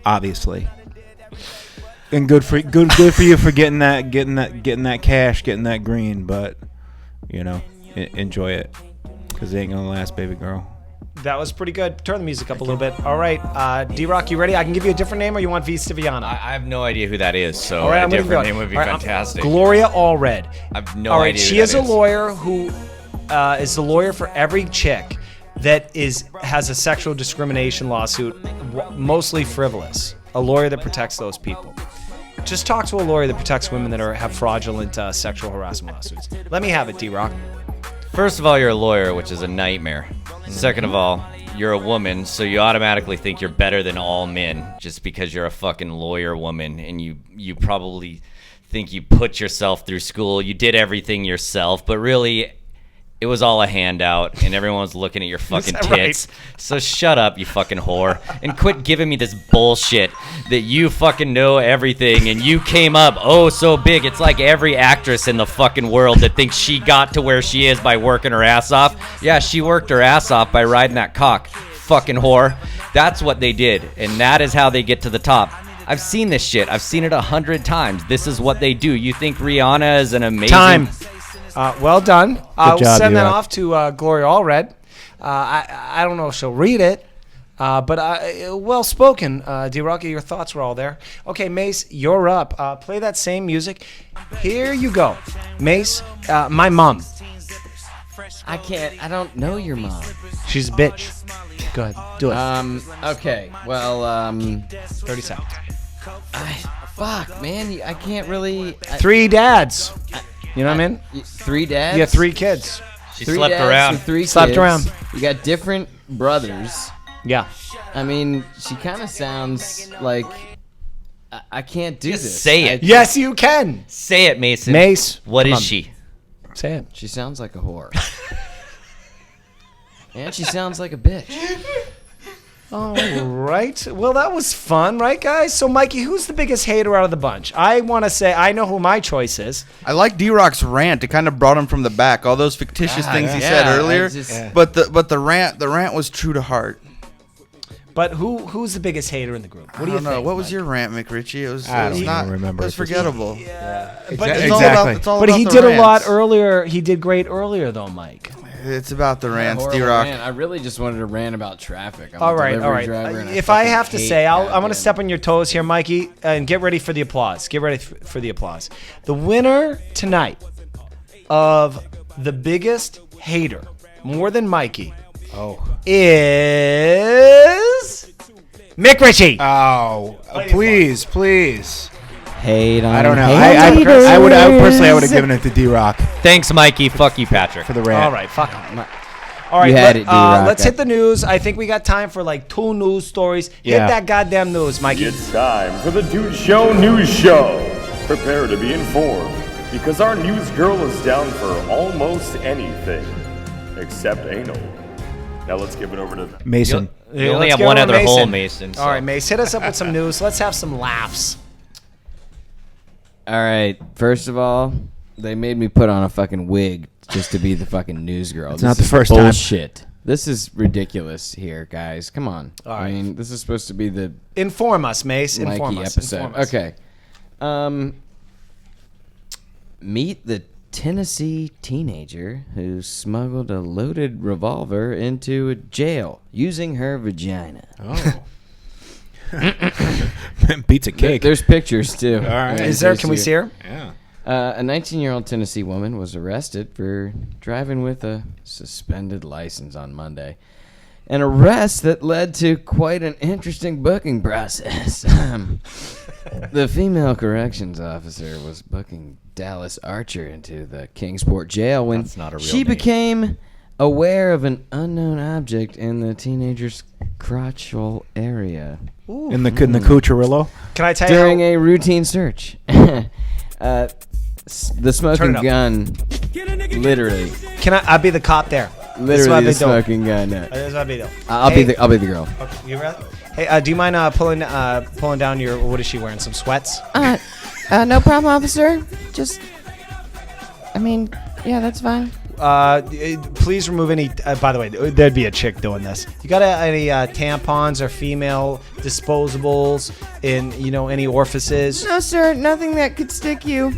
Obviously. And good for you for getting that cash, getting that green, but enjoy it, because it ain't gonna last, baby girl. That was pretty good. Turn the music up a little bit. All right, D-Rock, you ready? I can give you a different name, or you want V. Stiviano? I have no idea who that is, so all right, a different name would be fantastic. Gloria Allred. I have no idea. All right, who she that is a lawyer who is the lawyer for every chick. that has a sexual discrimination lawsuit, mostly frivolous. A lawyer that protects those people. Just talk to a lawyer that protects women that have fraudulent sexual harassment lawsuits. Let me have it, D-Rock. First of all, you're a lawyer, which is a nightmare. Second of all, you're a woman, so you automatically think you're better than all men just because you're a fucking lawyer woman, and you probably think you put yourself through school. You did everything yourself, but really, it was all a handout, and everyone was looking at your fucking tits. Right? So shut up, you fucking whore, and quit giving me this bullshit that you fucking know everything, and you came up oh so big. It's like every actress in the fucking world that thinks she got to where she is by working her ass off. Yeah, she worked her ass off by riding that cock, fucking whore. That's what they did, and that is how they get to the top. I've seen this shit. I've seen it 100 times. This is what they do. You think Rihanna is an amazing... Time. Well done. We'll job, send that D-Rock. off to Gloria Allred. I don't know if she'll read it, but well spoken, D-Rock. Your thoughts were all there. Okay, Mace, you're up. Play that same music. Here you go. Mace, my mom. I don't know your mom. She's a bitch. Go ahead. Do it. Okay. Well, 30 seconds. fuck, man. I can't really. 3 dads. You know what I mean? 3 dads? Yeah, 3 kids. She 3 slept dads around. with 3 Slept kids. around. You got different brothers. Yeah. I mean, she kind of sounds like I can't do Just this. say it. Yes, you can. Say it, Mason. Mace. What come is on. she? Say it. She sounds like a whore. And she sounds like a bitch. All right. Well, that was fun, right, guys? So, Mikey, who's the biggest hater out of the bunch? I want to say I know who my choice is. I like D-Rock's rant. It kind of brought him from the back. All those fictitious things he said earlier. But the rant was true to heart. But who's the biggest hater in the group? What do you I don't know. think? What was Mike? your rant, McRitchie? It was. I it was don't not even remember. It was forgettable. But, It's all about. It's all but about he the did a lot rants. earlier. He did great earlier, though, Mike. It's about the rants, Horrible D-Rock. rant. I really just wanted to rant about traffic. I'm All a right. delivery driver, and If I fucking have to hate say, I'm going goddamn- to step on your toes here, Mikey, and get ready for the applause. Get ready for the applause. The winner tonight of the biggest hater, more than Mikey, is Mick Ritchie. Oh, please. Hate on I don't know. haters. I would personally have given it to D-Rock Thanks, Mikey. Fuck you, Patrick. for the rant. All right, fuck him. All right, You had it, D-Rock. let's hit the news. I think we got time for like 2 news stories. Yeah. Hit that goddamn news, Mikey. It's time for the Dude Show News Show. Prepare to be informed, because our news girl is down for almost anything except anal. Now let's give it over to Mason. You only let's have get one over other hole, Mason. All right, Mace, hit us up with some news. Let's have some laughs. All right. First of all, they made me put on a fucking wig just to be the fucking news girl. It's not the first time. bullshit. This is ridiculous here, guys. Come on. All right. I mean, this is supposed to be the Inform us, Mace. Inform Mikey us. episode. Inform us. Okay. Meet the Tennessee teenager who smuggled a loaded revolver into a jail using her vagina. Oh. Beats a cake. There's pictures too. All right. Is there? Can we see her? Yeah. A 19-year-old Tennessee woman was arrested for driving with a suspended license on Monday. An arrest that led to quite an interesting booking process. The female corrections officer was booking Dallas Archer into the Kingsport jail when That's not a real she name. became aware of an unknown object in the teenager's crotchal area In the Cucciarillo. Can I tell during you? a routine search. The Turn smoking it up. gun, literally, Can I'll be the cop there. This is what literally I'll the be doing. smoking gun. This is what I'll be doing. I'll Hey, be the girl. Okay, you ready? Hey, do you mind pulling down your? What is she wearing? Some sweats? No problem, officer. Just, I mean, yeah, that's fine. Please remove any. By the way, there'd be a chick doing this. You got any tampons or female disposables in any orifices? No, sir, nothing that could stick you.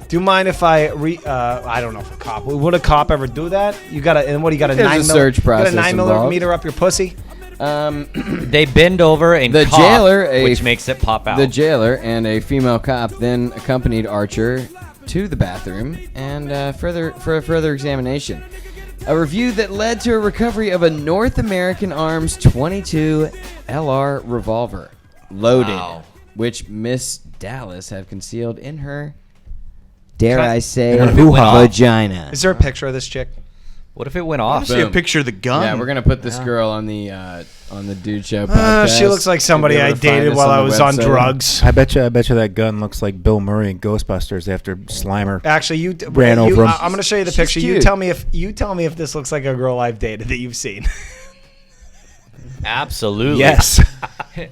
Do you mind if I I don't know if a cop would a cop ever do that? You got a and what do you got a There's 9 a search process You got a 9 involved. millimeter up your pussy? They bend over and The cough, jailer, which makes it pop out. The jailer and a female cop then accompanied Archer to the bathroom and for a further examination. A review that led to a recovery of a North American Arms 22 LR revolver, loaded, which Miss Dallas had concealed in her, dare I say, vagina. Is there a picture of this chick? What if it went off? See a picture of the gun. Yeah, we're gonna put this girl on the Dude Show podcast. She looks like somebody I dated while I was on drugs. I bet you that gun looks like Bill Murray in Ghostbusters after Slimer. Actually, you ran over him. I'm going to show you the picture. cute. You tell me if this looks like a girl I've dated that you've seen. Absolutely. Yes.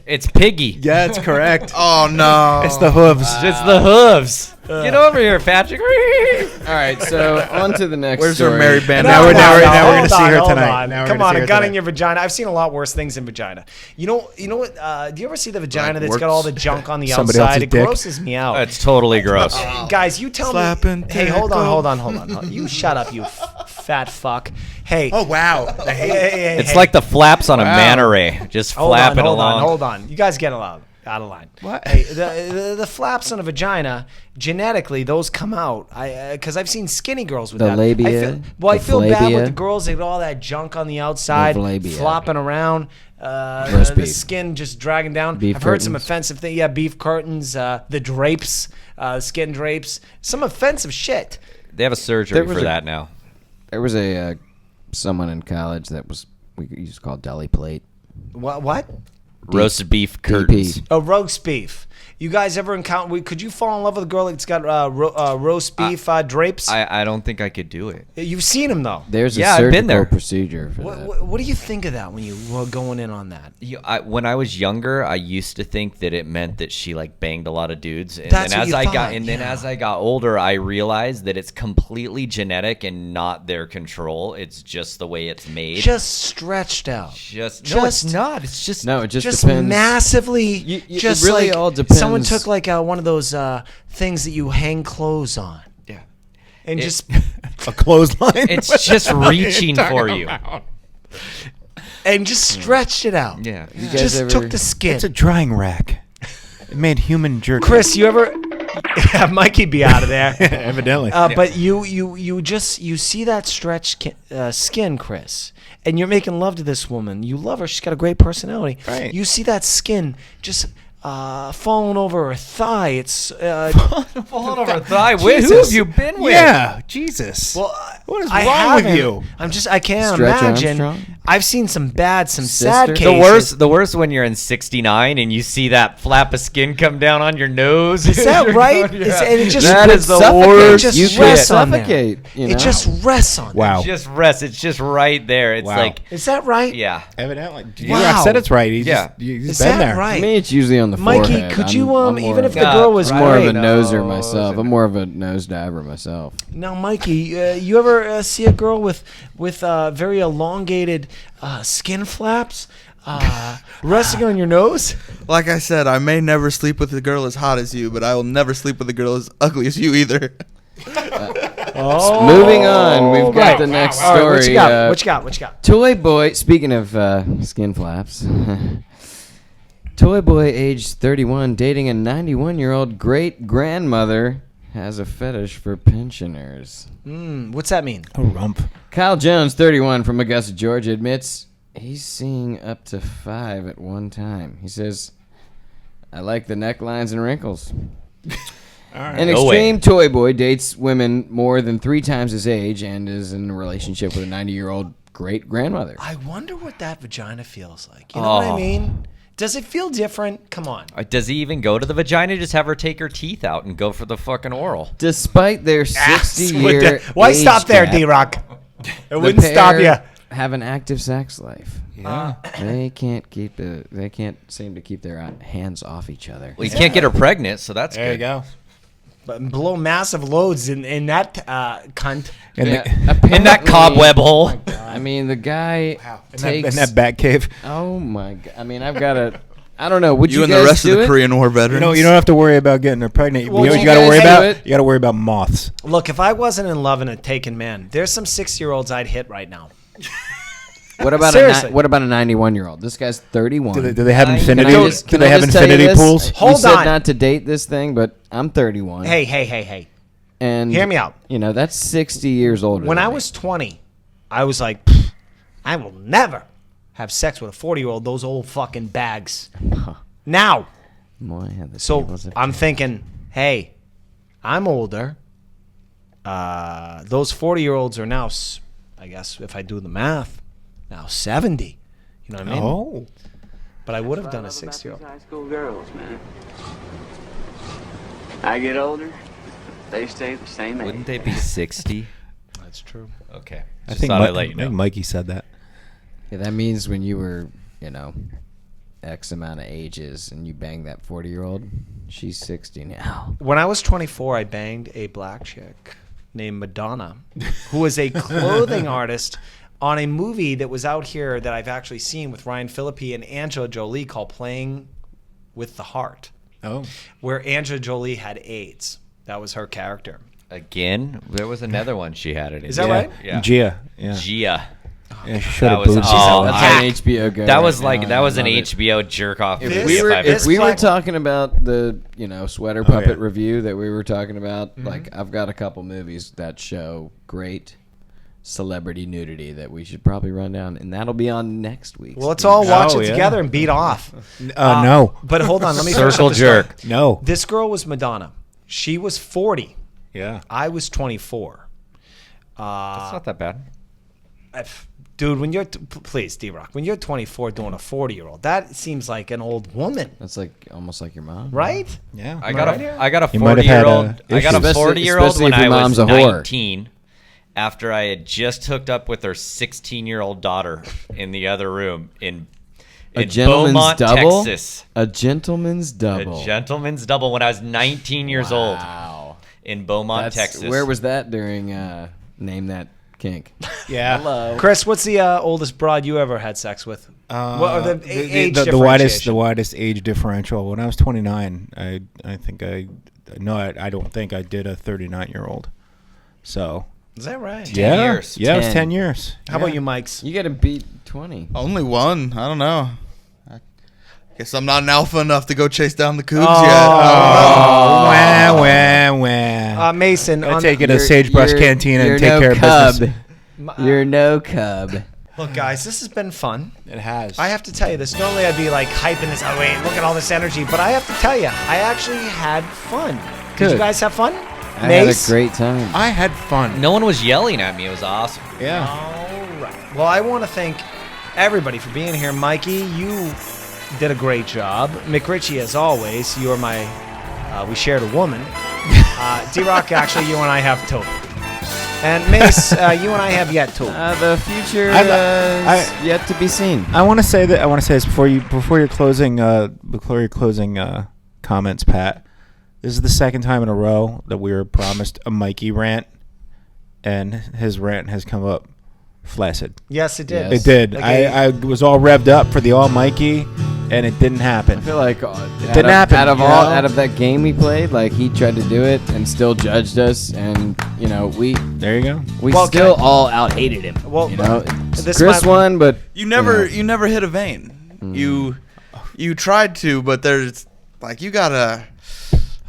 It's Piggy. Yeah, it's correct. Oh no! It's the hooves. It's the hooves. Get over here, Patrick. All right, so on to the next Where's story. our Mary Band? Now we're gonna Hold see her on, tonight. Now we're Come gonna on, see a her gun in tonight. your vagina. I've seen a lot worse things in vagina. You know what? Do you ever see the vagina that's got works. all the junk on the Somebody outside? else's It dick. grosses me out. It's totally gross. Guys, you tell Slap me. and Hey, hold tickle. on. You shut up, you fat fuck. Hey. Oh wow! Hey, It's like the flaps on a manta ray, just flapping along. Hold on. You guys get out of line. What? Hey, the flaps on a vagina, genetically, those come out. Because I've seen skinny girls with The that. labia, I the feel bad with flavia. the girls. They got all that junk on the outside, The labia. flopping around. Roast The beef. skin just dragging down. Beef I've heard some curtains. offensive things. Yeah, beef curtains, the drapes, skin drapes. Some offensive shit. They have a surgery There was for a- that now. There was a someone in college that we used to call deli plate. What? Roasted beef curtains. DP. Oh, roast beef. You guys ever encounter? Could you fall in love with a girl that's got roast beef drapes? I don't think I could do it. You've seen them though. There's Yeah, a I've surgical been there. procedure for that. What do you think of that when you were going in on that? When I was younger, I used to think that it meant that she like banged a lot of dudes, and That's then what as you I thought, got and then yeah. as I got older, I realized that it's completely genetic and not their control. It's just the way it's made. Just stretched out. no, it's not. It's just No, it just depends. massively. It just really like all depends. someone took like one of those things that you hang clothes on. Yeah. And It- just A clothesline. It's just reaching for you. stretched it out. Yeah. You guys Just ever- took the skin. It's a drying rack. It made human jerky. Chris, you ever? Yeah, Mikey be out of there. Evidently. But you see that stretched skin, Chris, and you're making love to this woman. You love her. She's got a great personality. Right. You see that skin just falling over her thigh. It's Falling over a thigh. Who have you been with? Yeah, Jesus. well. What is I wrong with haven't. you? I can't Stretch imagine. Armstrong? I've seen some sad Sister? cases. The worst when you're in 69 and you see that flap of skin come down on your nose. Is that You're right? going, It's- yeah. and it just That would is the suffocate. worst. Just You shit. could rests on there. suffocate. You know? It just rests on. Wow. It just rests. It's just right there. It's Wow. like, Is that right? yeah. Evidently. Wow. I said it's right. He's Yeah. he's Is been that there. right? I mean, it's usually on the Mikey, forehead. could you I'm more even of if a- the girl was I'm more of a great, noser No, myself. I'm more of a nose diver myself. Now, Mikey, you ever see a girl with very elongated skin flaps resting on your nose? Like I said, I may never sleep with a girl as hot as you, but I will never sleep with a girl as ugly as you either. Moving on, we've got the next All right, story. what you got? What you got? What you got? Toy boy. Speaking of skin flaps, toy boy, age 31, dating a 91-year-old great grandmother, has a fetish for pensioners. What's that mean? A rump. Kyle Jones, 31, from Augusta, Georgia, admits he's seeing up to 5 at one time. He says, "I like the necklines and wrinkles." An No extreme way. toy boy dates women more than 3 times his age and is in a relationship with a 90-year-old great grandmother. I wonder what that vagina feels like. You know what I Oh. mean? Does it feel different? Come on. Does he even go to the vagina? Just have her take her teeth out and go for the fucking oral. Despite their 60-year Why age stop there, gap, D-Rock? It the wouldn't stop you. pair have an active sex life. Yeah. They can't seem to keep their hands off each other. Well, you can't get her pregnant, so that's There good. you go. But blow massive loads in that cunt. And Yeah, the- In that apparently- cobweb hole. I mean, the guy in takes. that bat cave. Oh my god! I mean, I've got to. I don't know. Would you, You and guys the rest of do the it? Korean War veterans. You don't have to worry about getting her pregnant. Well, you know what you you got to guys worry do about? it. You got to worry about moths. Look, if I wasn't in love and a taken man, there's some 6-year-olds I'd hit right now. What about Seriously. what about a 91-year-old? This guy's 31. Do they have Can I infinity? just- Do can they I have just tell you infinity this? pools? You Hold said on. not to date this thing, but I'm 31. Hey. And Hear me out. You know, that's 60 years older. When than I me. was 20, I was like, I will never have sex with a 40-year-old. Those old fucking bags. Now. Boy, So I'm thinking, hey, I'm older. Those 40-year-olds are now, I guess, if I do the math, now 70. You know what I mean? Oh. But I would have done a 60-year-old. High school girls, man. I get older, they stay the same age. Wouldn't they be 60? That's true. Okay. I Just think, thought I'd let you I think know. Mikey said that. Yeah, that means when you were, X amount of ages and you bang that 40-year-old, she's 60 now. When I was 24, I banged a black chick named Madonna, who was a clothing artist on a movie that was out here that I've actually seen with Ryan Phillippe and Angela Jolie called Playing with the Heart. Oh. Where Angela Jolie had AIDS. That was her character. Again, there was another one she had it in. Is that right? Yeah. Gia. Yeah. Gia. Yeah, she showed That her was boobs. all. That's an HBO go. That was right like now. that was I an love it. HBO jerk off. If movie we were, I've if ever we were black- talking about the sweater puppet yeah. review that we were talking about, like I've got a couple movies that show great celebrity nudity that we should probably run down, and that'll be on next week. Well, let's all watch Oh, it yeah. together and beat off. No. But hold on, let me finish Circle up the story. jerk. No. This girl was Madonna. She was 40. Yeah. I was 24. That's not that bad. Dude, when you're please, D-Rock, when you're 24 doing a 40-year-old, that seems like an old woman, That's like almost like your mom, right? Yeah. I got a You might have had, 40-year-old. I got a issues. 40-year-old Especially when if your I was mom's a whore. 19. After I had just hooked up with her 16-year-old daughter in the other room in gentleman's Beaumont, double? Texas. A gentleman's double. A gentleman's double when I was 19 years old Wow. in Beaumont, That's, Texas. Where was that during Name That Kink? Yeah. Hello. Chris, what's the oldest broad you ever had sex with? What are the age the differentiation? widest age differential. When I was 29, I don't think I did a 39-year-old. So Is that right? 10 yeah, years. yeah, it was 10. 10 years. How about you, Mikes? You got to beat 20. Only one. I don't know. I guess I'm not an alpha enough to go chase down the cougs yet. Oh, wah, wah, wah. Mason, I on take the- it to Sagebrush Cantina you're and take no care of cub. business. You're no cub. Look, guys, this has been fun. It has. I have to tell you this. Normally, I'd be like hyping this. Oh wait, look at all this energy. But I have to tell you, I actually had fun. Did you Good. guys have fun? I had a great time. I had fun. No one was yelling at me. It was awesome. Yeah. All right. Well, I want to thank everybody for being here. Mikey, you did a great job. McRitchie, as always, you are my. We shared a woman. D-Rock, actually, you and I have two. And Mace, you and I have yet to. The future is yet to be seen. I want to say this before your closing comments, Pat. This is the second time in a row that we were promised a Mikey rant, and his rant has come up flaccid. Yes, it did. Yes. It did. Okay. I was all revved up for the all Mikey, and it didn't happen. I feel like didn't happen, out of you all know? out of that game we played, like he tried to do it and still judged us, and we There you go. Well, still can I- all out hated him. Well, this Chris might- won, but You never hit a vein. You tried to, but there's like you gotta.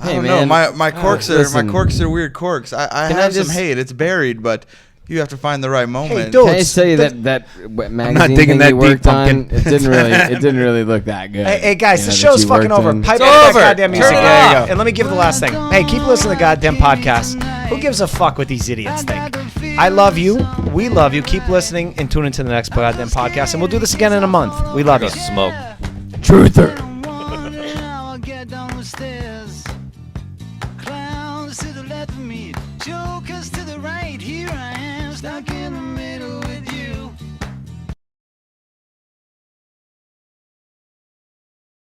I Hey, don't man. know. My corks listen. my corks are weird corks. I Can I have some just- hate. It's buried, but you have to find the right moment. dude. can I just tell you that magazine digging thing that you deep, worked on? pumpkin. It didn't really look that good. Hey, guys, You the know, show's that you fucking worked over. on. Pipe It's up that over. goddamn music. Turn it There you off. go. And let me give the last thing. Hey, keep listening to goddamn podcasts. Who gives a fuck what these idiots think? I love you. We love you. Keep listening and tune into the next goddamn podcast. And we'll do this again in a month. We love Go you. smoke. Truther. I'll get down the stairs. Clowns to the left of me, jokers to the right. Here I am, stuck in